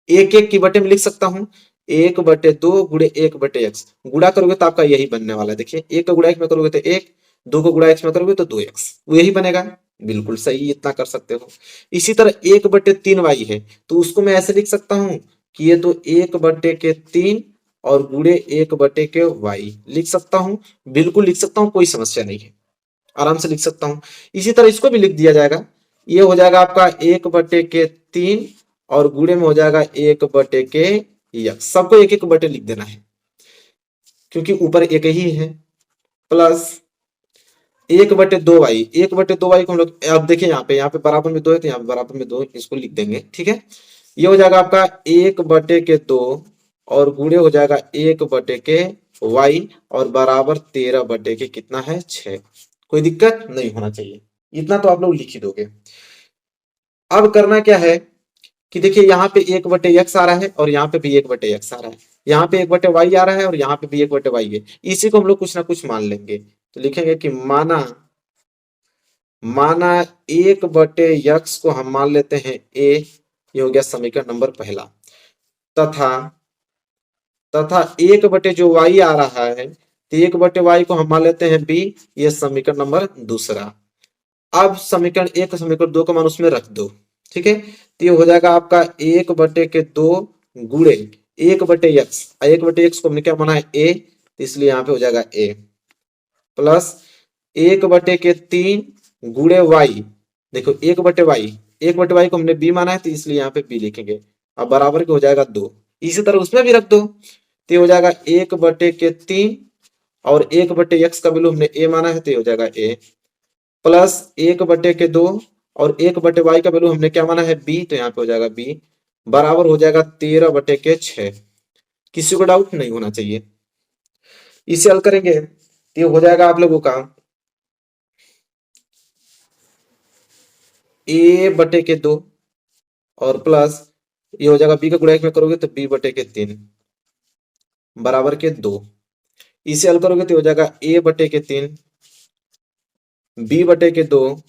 एक एक की बटे में लिख सकता हूं 1/2 गुणे 1/x, गुणा करोगे तो आपका यही बनने वाला है। देखिए 1 का गुणा x में करोगे तो 1, 2 को गुणा x में करोगे तो 2x, वो यही बनेगा। बिल्कुल सही, इतना कर सकते हो। इसी तरह 1/3y है, तो उसको मैं ऐसे लिख सकता हूं कि ये तो 1/3 और गुणे 1/y लिख सकता हूं, बिल्कुल लिख सकता हूं, कोई समस्या नहीं है, आराम से लिख सकता हूं। इसी तरह इसको भी लिख दिया जाएगा, ये हो जाएगा आपका 1/3 और गुणे में हो जाएगा 1/x, सबको 1/1 लिख देना है क्योंकि ऊपर एक ही है, प्लस 1/2y, 1/2y को हम लोग अब देखिए यहाँ पे बराबर में 2 है तो यहाँ पे बराबर में 2, इसको लिख देंगे, ठीक है। ये हो जाएगा आपका 1/2 और गुणे हो जाएगा 1/y और बराबर 13/, कितना है 6। कोई दिक्कत नहीं होना चाहिए, इतना तो आप लोग लिख ही दोगे। अब करना क्या है कि देखिए यहाँ पे 1/x आ रहा है और यहाँ पे भी 1/x आ रहा है, यहाँ पे 1/y आ रहा है और यहाँ पे भी 1/y है, इसी को हम लोग कुछ ना कुछ मान लेंगे। तो लिखेंगे कि माना माना 1/x को हम मान लेते हैं a, ये हो गया समीकरण नंबर पहला, तथा तथा 1 जो y आ रहा है तो 1/y को हम मान लेते हैं b, ये समीकरण नंबर दूसरा। अब समीकरण 1 समीकरण 2 का मान उसमें रख दो, ठीक है। तो ये हो जाएगा आपका 1/2 गुणे 1/x, 1/x को हमने क्या माना है a, तो इसलिए यहाँ पे हो जाएगा a, प्लस 1/3 गुणे y, देखो 1/y, 1/y को हमने b माना है तो इसलिए यहाँ पे b लिखेंगे। अब बराबर के हो जाएगा 2, इसी तरह उसमें भी रख दो, तो ये हो जाएगा 1/3 और 1/x का वैल्यू हमने a माना है तो ये हो जाएगा a, प्लस 1/2 और 1/y का वैल्यू हमने क्या माना है b, तो यहाँ पे हो जाएगा b, बराबर हो जाएगा 13/6। किसी को डाउट नहीं होना चाहिए। इसे हल करेंगे तो ये हो जाएगा आप लोगों का a/2 और प्लस ये हो जाएगा b का गुणा 1 में करोगे तो b/3 बराबर के 2। इसे हल करोगे तो हो जाएगा a/3 b/2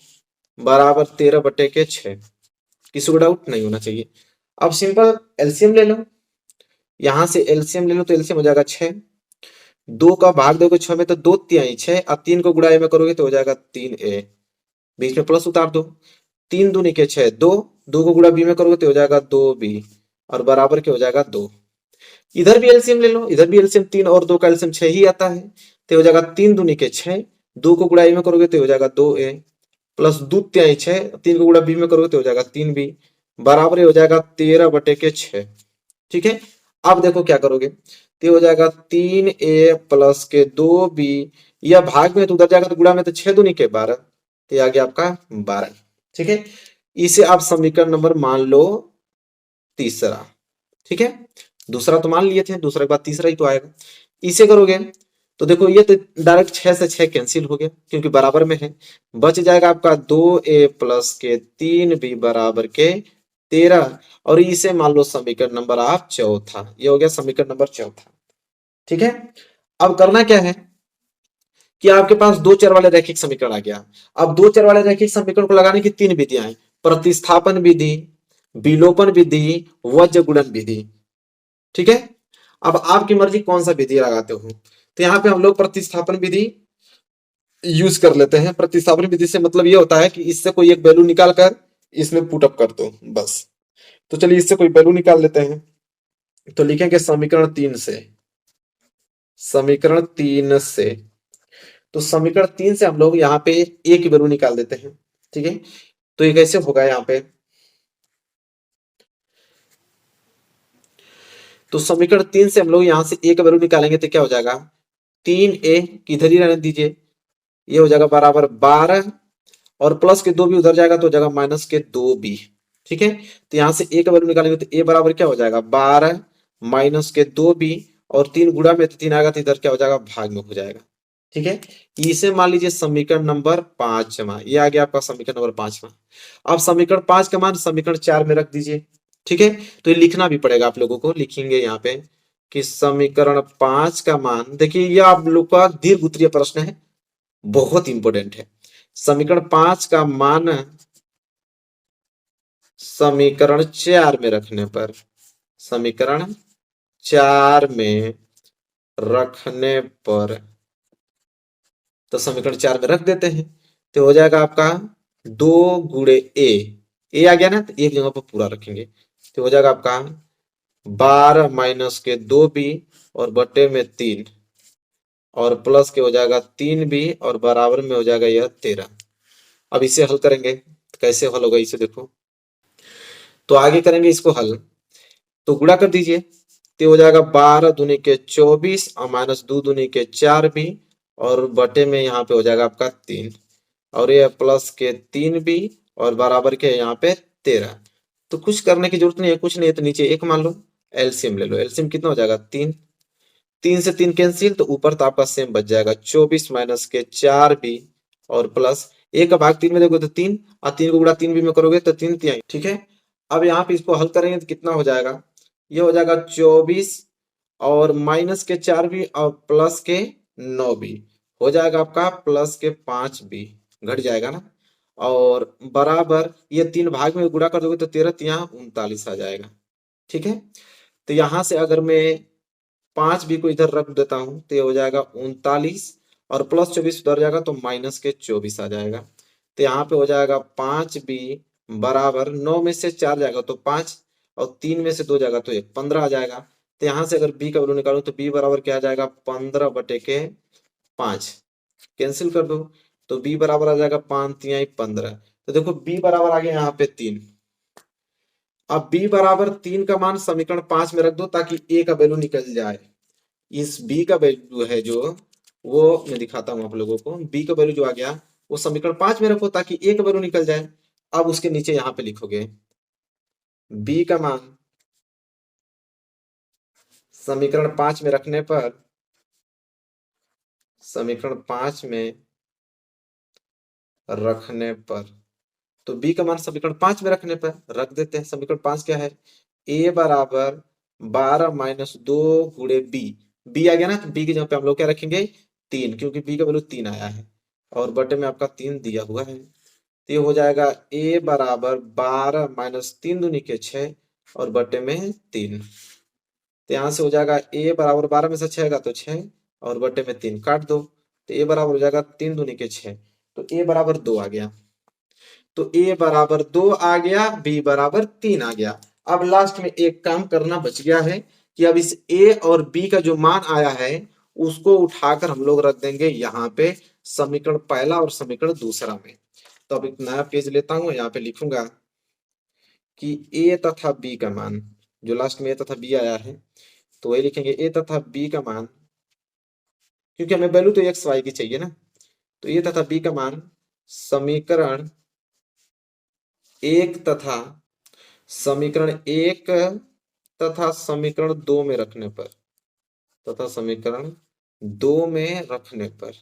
बराबर 13/6। किसी को डाउट नहीं होना चाहिए। अब सिंपल एलसीएम ले लो, यहां से एलसीएम ले लो तो एलसीएम हो जाएगा 6, 2 का भाग दोगे 6 में तो 2 तिहाई 6, और 3 को गुणा a में करोगे तो हो जाएगा 3a, बीच में प्लस उतार दो, 3 दूनी के 6, 2, 2 को गुणा b में करोगे तो हो जाएगा 2b और बराबर के हो जाएगा 2। इधर भी एलसीएम ले लो, इधर भी एलसीएम 3 और 2 का एलसीएम 6 ही आता है, तो हो जाएगा 3 दूनी के 6, 2 को गुणा a में करोगे तो हो जाएगा 2a, प्लस 2 तिहाई 6, 3 को गुणा b में करोगे तो हो जाएगा 3b, बराबर हो जाएगा 13/6, ठीक है। अब देखो क्या करोगे, तो हो जाएगा 3a प्लस के 2b, यह भाग में तो उधर जाएगा तो गुणा में तो 6 दूनी के 12, तो ये आ गया आपका 12, ठीक है। इसे आप समीकरण नंबर मान लो तीसरा, ठीक है। दूसरा तो मान लिए थे, दूसरे के बाद तीसरा ही तो आएगा। इसे करोगे तो देखो ये तो डायरेक्ट 6 से 6 कैंसिल हो गया क्योंकि बराबर में है, बच जाएगा आपका 2a प्लस के 3b बराबर के 13, और इसे मान लो समीकरण नंबर आप चौथा, ये हो गया समीकरण नंबर चौथा, ठीक है। अब करना क्या है कि आपके पास दो चर वाले रैखिक समीकरण आ गया। अब दो चर वाले रैखिक समीकरण को लगाने की 3 विधियां हैं, प्रतिस्थापन विधि, विलोपन विधि, वज्र गुणन विधि, ठीक है। अब आपकी मर्जी कौन सा विधि लगाते हो, तो यहाँ पे हम लोग प्रतिस्थापन विधि यूज कर लेते हैं। प्रतिस्थापन विधि से मतलब ये होता है कि इससे कोई एक वैल्यू निकाल कर इसमें पुट अप कर दो बस। तो चलिए इससे कोई वैल्यू निकाल लेते हैं, तो लिखेंगे समीकरण 3 से, समीकरण 3 से, तो समीकरण 3 से हम लोग यहाँ पे ए की वैल्यू निकाल देते हैं, ठीक है। तो ये कैसे होगा यहाँ पे, तो समीकरण 3 से हम लोग यहाँ से ए का वैल्यू निकालेंगे तो क्या हो जाएगा 3a, किधर ही रहने दीजिए, ये हो जाएगा बराबर 12 और प्लस के 2b उधर जाएगा तो हो जाएगा माइनस के 2b, ठीक है। तो यहाँ से a का वैल्यू निकालेंगे तो a बराबर क्या हो जाएगा 12 माइनस के 2b, और 3 गुणा में तो 3 आएगा तो इधर क्या हो जाएगा भाग में हो जाएगा, ठीक है। इसे मान लीजिए समीकरण नंबर 5वां, ये आ गया आपका समीकरण नंबर 5वां। अब समीकरण 5 का मान समीकरण 4 में रख दीजिए, ठीक है। तो ये लिखना भी पड़ेगा आप लोगों को, लिखेंगे यहाँ पे कि समीकरण 5 का मान, देखिए ये आप लोग का दीर्घ उत्तरीय प्रश्न है, बहुत इंपॉर्टेंट है। समीकरण 5 का मान समीकरण 4 में रखने पर, समीकरण 4 में रखने पर, तो समीकरण 4 में रख देते हैं तो हो जाएगा आपका 2 गुणे ए आ गया ना, तो एक जगह पर पूरा रखेंगे तो हो जाएगा आपका 12 - 2b और बटे में 3 और प्लस के हो जाएगा 3b और बराबर में हो जाएगा यह 13। अब इसे हल करेंगे, कैसे हल होगा इसे देखो। तो आगे करेंगे इसको हल, तो गुणा कर दीजिए तो हो जाएगा 12 दूनी के 24 और -2 दूनी के 4b और बटे में यहाँ पे हो जाएगा आपका 3 और ये प्लस के 3b और बराबर के यहाँ पे 13। तो कुछ करने की जरूरत नहीं है, कुछ नहीं है तो नीचे एक मान लो, एलसीएम ले लो। एलसीएम कितना हो जाएगा 3, 3 से 3 कैंसिल, तो ऊपर तो आपका सेम बच जाएगा 24 - 4b और प्लस एक का भाग 3 में देखो तो 3 और 3 को गुणा 3b में करोगे तो 3 तिहाई। ठीक है, अब यहाँ पे इसको हल करेंगे तो कितना हो जाएगा, ये हो जाएगा 24 और -4b और प्लस के 9b हो जाएगा आपका प्लस के 5b, घट जाएगा ना, और बराबर ये 3 भाग में गुणा कर दोगे तो 13 यहाँ 39 आ जाएगा। ठीक है, तो यहाँ से अगर मैं 5b को इधर रख देता हूँ तो ये हो जाएगा 39 और प्लस 24 उधर जाएगा तो -24 आ जाएगा। तो यहाँ पे हो जाएगा 5b बराबर 9 में से 4 जाएगा तो 5 और 3 में से 2 जाएगा तो 1, 15 आ जाएगा। तो यहाँ से अगर b का वैल्यू निकालूं तो b बराबर क्या आ जाएगा 15/5, कैंसिल कर दो तो b बराबर आ जाएगा 5 तिहाई 15। तो देखो b बराबर आ गया यहाँ पे 3। अब b बराबर 3 का मान समीकरण 5 में रख दो ताकि a का वैल्यू निकल जाए। इस b का वैल्यू है जो, वो मैं दिखाता हूं आप लोगों को। b का वैल्यू जो आ गया वो समीकरण 5 में रखो ताकि a का वैल्यू निकल जाए। अब उसके नीचे यहाँ पे लिखोगे b का मान समीकरण 5 में रखने पर, समीकरण 5 में रखने पर, तो b का मान समीकरण 5 में रखने पर रख देते हैं। समीकरण 5 क्या है, a बराबर 12 - 2 b, b आ गया ना, तो b की जगह पे हम लोग क्या रखेंगे 3, क्योंकि b का वैल्यू 3 आया है और बटे में आपका 3 दिया हुआ है। तो ये हो जाएगा a बराबर 12 - 3 दूनी के 6 और बटे में 3। तो यहाँ से हो जाएगा a बराबर 12 में से 6 का तो 6 और बटे में 3 काट दो तो a बराबर हो जाएगा 3 दूनी के 6, तो a बराबर 2 आ गया। तो a बराबर 2 आ गया, b बराबर 3 आ गया। अब लास्ट में एक काम करना बच गया है कि अब इस a और b का जो मान आया है उसको उठाकर हम लोग रख देंगे यहाँ पे समीकरण पहला और समीकरण दूसरा में। तो अब एक नया पेज लेता हूं, यहाँ पे लिखूंगा कि a तथा b का मान, जो लास्ट में a तथा b आया है तो वही लिखेंगे a तथा b का मान, क्योंकि हमें वैल्यू तो एक्स वाई की चाहिए ना। तो a तथा b का मान समीकरण 1 तथा समीकरण 1 तथा समीकरण 2 में रखने पर, तथा समीकरण 2 में रखने पर,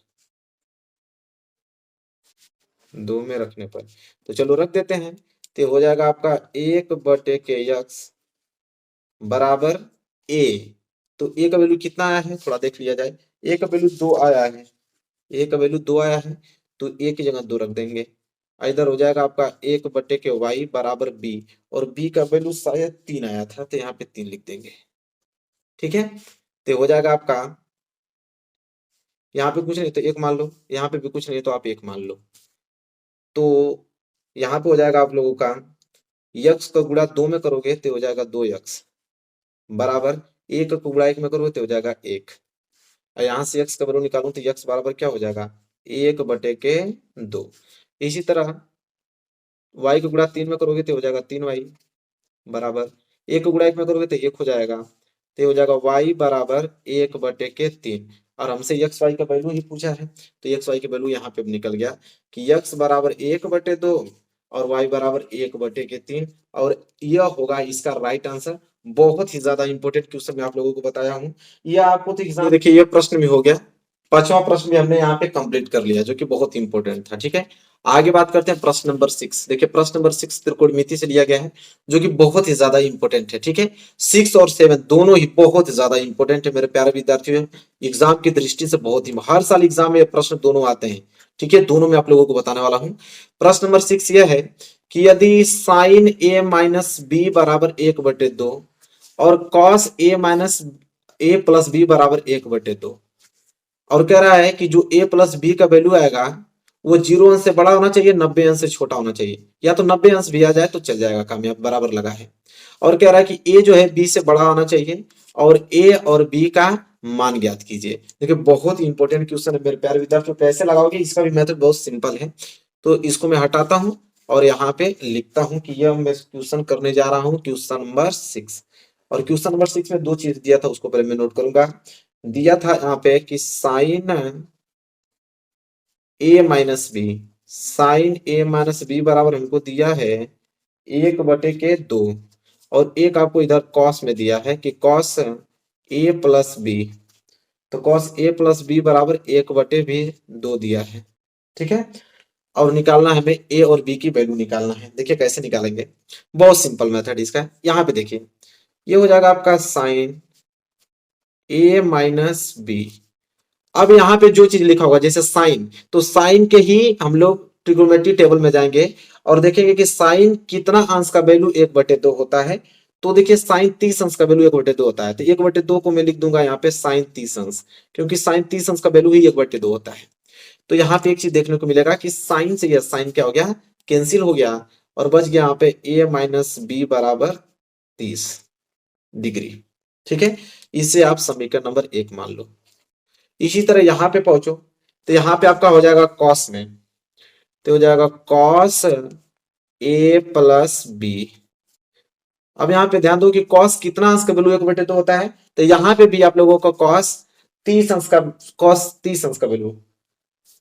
2 में रखने पर, तो चलो रख देते हैं। तो हो जाएगा आपका 1/x बराबर a। तो a का वैल्यू कितना आया है थोड़ा देख लिया जाए, a का वैल्यू 2 आया है, a का वैल्यू 2 आया है तो a की जगह 2 रख देंगे। इधर हो जाएगा आपका 1/y बराबर b और b का वैल्यू शायद 3 आया था तो यहाँ पे 3 लिख देंगे। ठीक है, तो हो जाएगा आपका, यहाँ पे कुछ नहीं तो 1 मान लो, यहाँ पे भी कुछ नहीं तो आप 1 मान लो। तो यहाँ पे हो जाएगा आप लोगों का x का गुणा 2 में करोगे तो हो जाएगा 2x बराबर 1 को गुणा 1 में करोगे तो हो जाएगा 1। और यहाँ से x का वैल्यू निकालूं तो x बराबर क्या हो जाएगा 1/2। इसी तरह y को गुणा 3 में करोगे तो हो जाएगा 3y बराबर 1 को गुणा 1 में करोगे तो 1 हो जाएगा, तो हो जाएगा y बराबर 1/3। और हमसे एक्स वाई का वैल्यू ही पूछा है तो एक्स वाई का वैल्यू यहाँ पे निकल गया कि x बराबर 1/2 और y बराबर 1/3 और यह होगा इसका राइट आंसर। बहुत ही ज्यादा इंपॉर्टेंट क्वेश्चन मैं आप लोगों को बताया हूँ। यह आपको तो एग्जाम, देखिए यह प्रश्न भी हो गया, 5वां प्रश्न भी हमने यहाँ पे कंप्लीट कर लिया जो कि बहुत इंपॉर्टेंट था। ठीक है, आगे बात करते हैं प्रश्न नंबर 6। देखिए प्रश्न नंबर 6 त्रिकोणमिति से लिया गया है जो कि बहुत ही ज्यादा इंपॉर्टेंट है। ठीक है, 6 और 7 दोनों ही बहुत ज्यादा इंपॉर्टेंट है मेरे प्यारे विद्यार्थियों। एग्जाम की दृष्टि से बहुत ही, हर साल एग्जाम में प्रश्न दोनों आते हैं। ठीक है, दोनों में आप लोगों को बताने वाला हूं। प्रश्न नंबर 6 यह है कि यदि साइन ए माइनस बी बराबर 1/2 और cos A minus A plus B बराबर 1/2, और कह रहा है कि जो ए प्लस बी का वैल्यू आएगा वो 0 अंश से बड़ा होना चाहिए, 90 अंश से छोटा होना चाहिए, या तो 90 अंश भी आ जाए तो चल जाएगा, कामयाब बराबर लगा है। और कह रहा है कि ए जो है बी से बड़ा होना चाहिए और ए और बी का मान ज्ञात कीजिए। देखिए बहुत इंपॉर्टेंट क्वेश्चन है मेरे प्यारे विद्यार्थियों, कैसे लगाओगे इसका भी मेथड बहुत सिंपल है। तो इसको मैं हटाता हूं और यहाँ पे लिखता हूं कि यह मैं क्वेश्चन करने जा रहा हूं क्वेश्चन नंबर 6। और क्वेश्चन नंबर 6 में दो चीज दिया था, उसको पहले मैं नोट करूंगा। दिया था यहाँ पे कि साइन ए माइनस बी, साइन ए माइनस बी बराबर हमको दिया है 1/2, और एक आपको इधर कॉस में दिया है कि कॉस ए प्लस बी, तो कॉस ए प्लस बी बराबर 1/2 दिया है। ठीक है, और निकालना है हमें ए और बी की वैल्यू निकालना है। देखिए कैसे निकालेंगे, बहुत सिंपल मेथड इसका। यहाँ पे देखिए ये हो जाएगा आपका साइन ए माइनस बी। अब यहाँ पे जो चीज लिखा होगा जैसे साइन, तो साइन के ही हम लोग ट्रिग्नोमेट्री टेबल में जाएंगे और देखेंगे कि साइन कितना अंश का वैल्यू 1/2 होता है। तो देखिए साइन 30 अंश का वैल्यू 1/2 होता है, तो 1/2 को मैं लिख दूंगा यहाँ पे साइन 30 अंश, क्योंकि साइन 30 अंश का वैल्यू ही 1/2 होता है। तो यहाँ पे एक चीज देखने को मिलेगा कि साइन से यह साइन क्या हो गया, कैंसिल हो गया, और बच गया यहाँ पे ए माइनस बी बराबर 30 डिग्री। ठीक है, इसे आप समीकरण नंबर 1 मान लो। इसी तरह यहां पे पहुंचो तो यहां पे आपका हो जाएगा कॉस में, तो हो जाएगा कॉस ए प्लस बी। अब यहाँ पे ध्यान दो कि कॉस कितना अंश का वैल्यू 1/2 होता है, तो यहाँ पे भी आप लोगों का कॉस 30 अंश का, कॉस 30 अंश का वैल्यू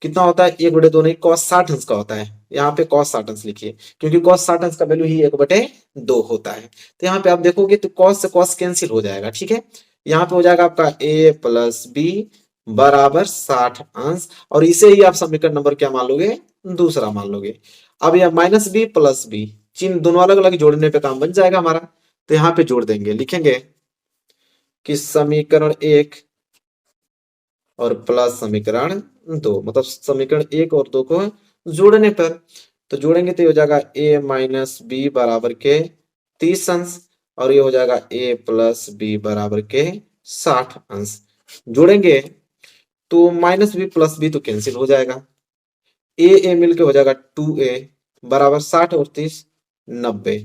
कितना होता है, 1/2 नहीं, कॉस 60 अंश का होता है। यहाँ पे कॉस 60 अंश लिखिए, क्योंकि कॉस 60 अंश का वैल्यू ही 1/2 होता है। तो यहाँ पे आप देखोगे तो कॉस से कॉस कैंसिल हो जाएगा। ठीक है, यहाँ पे हो जाएगा आपका ए प्लस बी बराबर 60 अंश, और इसे ही आप समीकरण नंबर क्या मान लोगे, दूसरा मान लोगे। अब यह माइनस बी प्लस बी, चिन्ह दोनों अलग अलग जोड़ने पे काम बन जाएगा हमारा। तो यहाँ पे जोड़ देंगे, लिखेंगे कि समीकरण 1 और प्लस समीकरण 2, मतलब समीकरण 1 और 2 को जोड़ने पर, तो जोड़ेंगे तो ये हो जाएगा a माइनस बी बराबर के 30 अंश, और ये हो जाएगा a प्लस बी बराबर के 60 अंश। जोड़ेंगे तो माइनस बी प्लस बी तो कैंसिल हो जाएगा, ए मिलके हो जाएगा 2a बराबर 60 और 30 90।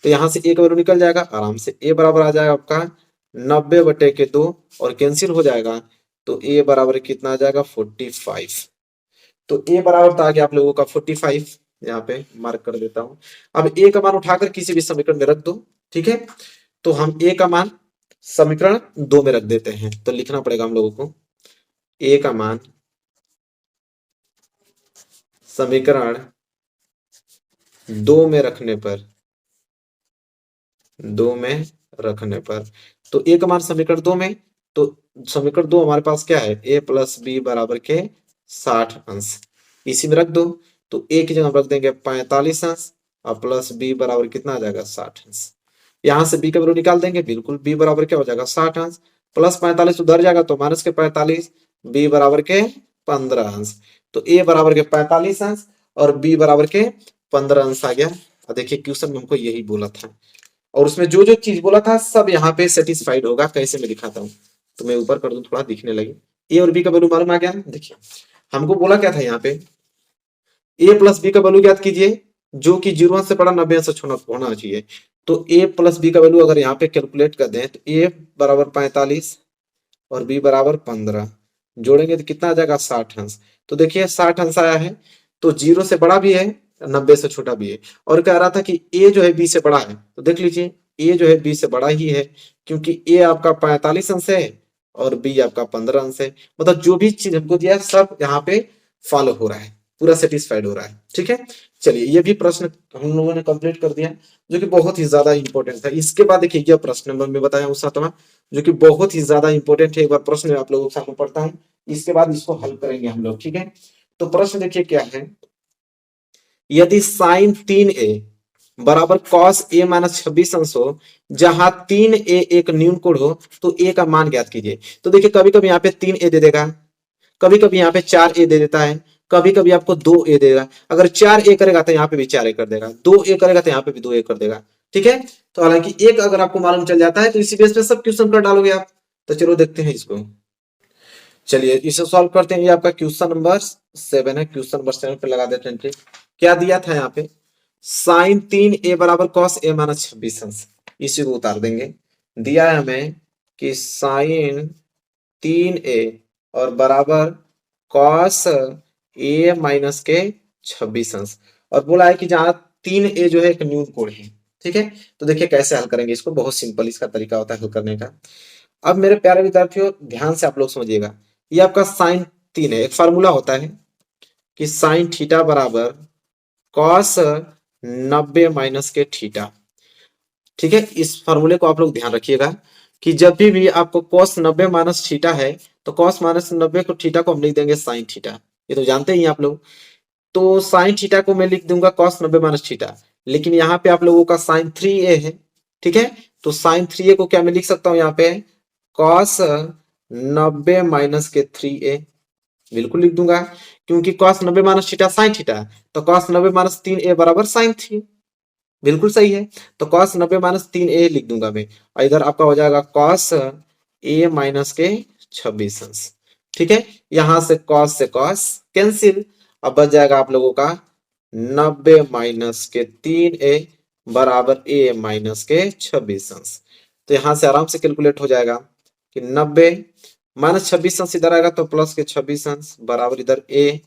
तो यहां से एक वैल्यू निकल जाएगा आराम से, a बराबर आ जाएगा आपका 90/2 और कैंसिल हो जाएगा, तो a बराबर कितना आ जाएगा 45। तो a बराबर तो आ गया आप लोगों का 45, यहाँ पे मार्क कर देता हूं। अब a का मान उठाकर किसी भी समीकरण में रख दो। ठीक है, तो हम a का मान समीकरण 2 में रख देते हैं, तो लिखना पड़ेगा हम लोगों को a का मान समीकरण 2 में रखने पर, 2 में रखने पर, तो a का मान समीकरण 2 में, तो समीकरण 2 हमारे पास क्या है, a प्लस बी बराबर के 60 अंश, इसी में रख दो। तो a की जगह रख देंगे 45 अंश और प्लस b बराबर कितना आ जाएगा 60 अंश। यहां से b का वैल्यू निकाल देंगे, बिल्कुल b बराबर क्या हो जाएगा 60 अंश, प्लस 45 उधर जाएगा तो माइनस के 45, b बराबर के 15 अंश। तो a बराबर के 45 अंश और b बराबर के 15 अंश आ गया। और देखिए क्वेश्चन में हमको यही बोला था, और उसमें जो जो चीज बोला था सब यहाँ पे सेटिस्फाइड होगा। कैसे मैं दिखाता हूँ, तो मैं ऊपर कर दूं थोड़ा दिखने लगे, ए और बी का वैल्यू मालूम आ गया। देखिए हमको बोला क्या था यहाँ पे, ए प्लस बी का वैल्यू ज्ञात कीजिए जो कि 0 से बड़ा 90 से छोटा होना चाहिए। तो ए प्लस बी का वैल्यू अगर यहाँ पे कैलकुलेट कर दें तो ए बराबर 45 और बी बराबर 15, जोड़ेंगे तो कितना आ जाएगा 60 अंश। तो देखिए 60 अंश आया है, तो 0 से बड़ा भी है 90 से छोटा भी है, और कह रहा था कि ए जो है बी से बड़ा है, तो देख लीजिए ए जो है बी से बड़ा ही है, क्योंकि ए आपका 45 अंश है और बी आपका 15 अंश है। मतलब जो भी चीज हमको दिया है सब यहाँ पे फॉलो हो रहा है, पूरा सेटिस्फाइड हो रहा है। ठीक है, चलिए ये भी प्रश्न हम लोगों ने कंप्लीट कर दिया, जो कि बहुत ही ज्यादा इंपॉर्टेंट था। इसके बाद देखिए यह प्रश्न नंबर में बताया हूँ 7वां, जो कि बहुत ही ज्यादा इंपॉर्टेंट है। एक बार प्रश्न आप लोगों के सामने पढ़ता हूँ, इसके बाद इसको हल करेंगे हम लोग। ठीक है, तो प्रश्न देखिए क्या है, यदि साइन 3a बराबर कॉस ए माइनस 26 अंश हो, जहां 3a एक न्यून कोण हो, तो a का मान ज्ञात कीजिए। तो देखिए कभी कभी यहाँ पे 3a दे देगा, कभी कभी यहाँ पे 4a दे देता है, कभी कभी आपको 2a देगा। अगर 4a करेगा तो यहाँ पे भी 4a कर देगा, 2a करेगा तो यहाँ पे भी 2a कर देगा। ठीक है, तो हालांकि एक अगर आपको मालूम चल जाता है तो इसी बेस पे सब क्वेश्चन कर डालोगे आप। तो चलो देखते हैं इसको। चलिए इसे सॉल्व करते हैं। ये आपका क्वेश्चन नंबर 7 है। क्वेश्चन नंबर 7 पे लगा देते हैं। क्या दिया था यहाँ पे, साइन 3a बराबर कॉस a माइनस 26 अंश, इसी को उतार देंगे। दिया है हमें कि साइन 3a और बराबर कॉस a माइनस के 26 अंश, और बोला है कि जहां 3a जो है एक न्यून कोण है। ठीक है, तो देखिए कैसे हल करेंगे इसको, बहुत सिंपल इसका तरीका होता है हल करने का। अब मेरे प्यारे विद्यार्थियों ध्यान से आप लोग समझिएगा, ये आपका साइन 3 है। एक फार्मूला होता है कि साइन थीटा बराबर कॉस 90 माइनस के थीटा। ठीक है, इस फार्मूले को आप लोग ध्यान रखिएगा कि जब भी आपको कॉस 90 माइनस थीटा है तो कॉस माइनस 90 को थीटा को हम लिख देंगे साइन थीटा। ये तो जानते ही आप लोग। तो साइन थीटा को मैं लिख दूंगा कॉस 90 माइनस थीटा, लेकिन यहाँ पे आप लोगों का साइन 3a है। ठीक है, तो साइन 3a को क्या मैं लिख सकता हूँ यहाँ पे, कॉस 90 माइनस के 3a, बिल्कुल लिख दूंगा, क्योंकि cos 90 minus theta sine theta है, तो कॉस 90 माइनस 3a बराबर साइन 3, बिल्कुल सही है। तो कॉस 90 माइनस 3a लिख दूंगा मैं, और इधर आपका हो जाएगा कॉस a माइनस के 26 अंश। ठीक है, यहां से कॉस कैंसिल, अब बच जाएगा आप लोगों का 90 माइनस के 3a बराबर a माइनस के 26 अंश। तो यहां से आराम से कैलकुलेट हो जाएगा कि 90 माइनस 26 अंश इधर आएगा तो प्लस के 26 अंश बराबर इधर a,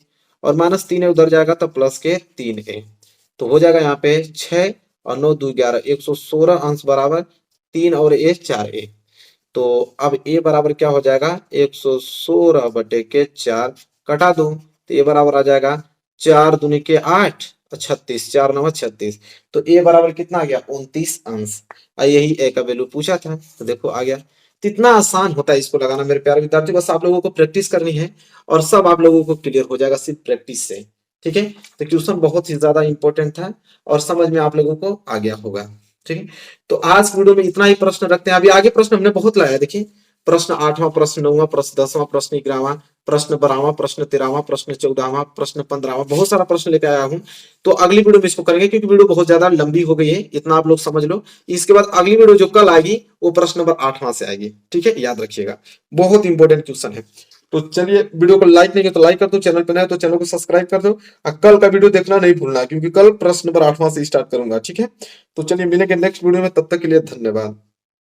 और माइनस 3a उधर जाएगा तो प्लस के 3a। तो हो जाएगा यहाँ पे 6 और 9 2 11, 116 अंश बराबर 3 और a 4a। तो अब a बराबर क्या हो जाएगा, 116 बटे के 4 कटा दो तो a बराबर आ जाएगा 4 दूनी के 8 और 36, 4 9 36। तो a बराबर कितना आ गया, 29 अंश। यही a का वैल्यू पूछा था, तो देखो आ गया। तो इतना आसान होता है इसको लगाना मेरे प्यारे विद्यार्थी, बस आप लोगों को प्रैक्टिस करनी है और सब आप लोगों को क्लियर हो जाएगा सिर्फ प्रैक्टिस से। ठीक है, तो क्वेश्चन बहुत ही ज्यादा इंपॉर्टेंट था और समझ में आप लोगों को आ गया होगा। ठीक है, तो आज वीडियो में इतना ही प्रश्न रखते हैं। अभी आगे प्रश्न हमने बहुत लाया, देखिए प्रश्न 8वां, प्रश्न 9वां, प्रश्न 10वां, प्रश्न 11वां, प्रश्न 12वां, प्रश्न 13वां, प्रश्न 14वां, प्रश्न 15वां, बहुत सारा प्रश्न लेकर आया हूं। तो अगली वीडियो में इसको करेंगे क्योंकि वीडियो बहुत ज्यादा लंबी हो गई है, इतना आप लोग समझ लो। इसके बाद अगली वीडियो जो कल आएगी वो प्रश्न नंबर 8वां से आएगी। ठीक है, याद रखिएगा, बहुत इंपॉर्टेंट क्वेश्चन है। तो चलिए वीडियो को लाइक नहीं किया तो लाइक कर दो, चैनल पर नए तो चैनल को सब्सक्राइब कर दो, और कल का वीडियो देखना नहीं भूलना क्योंकि कल प्रश्न नंबर 8वां से स्टार्ट करूंगा। ठीक है, तो चलिए मिलेंगे नेक्स्ट वीडियो में, तब तक के लिए धन्यवाद।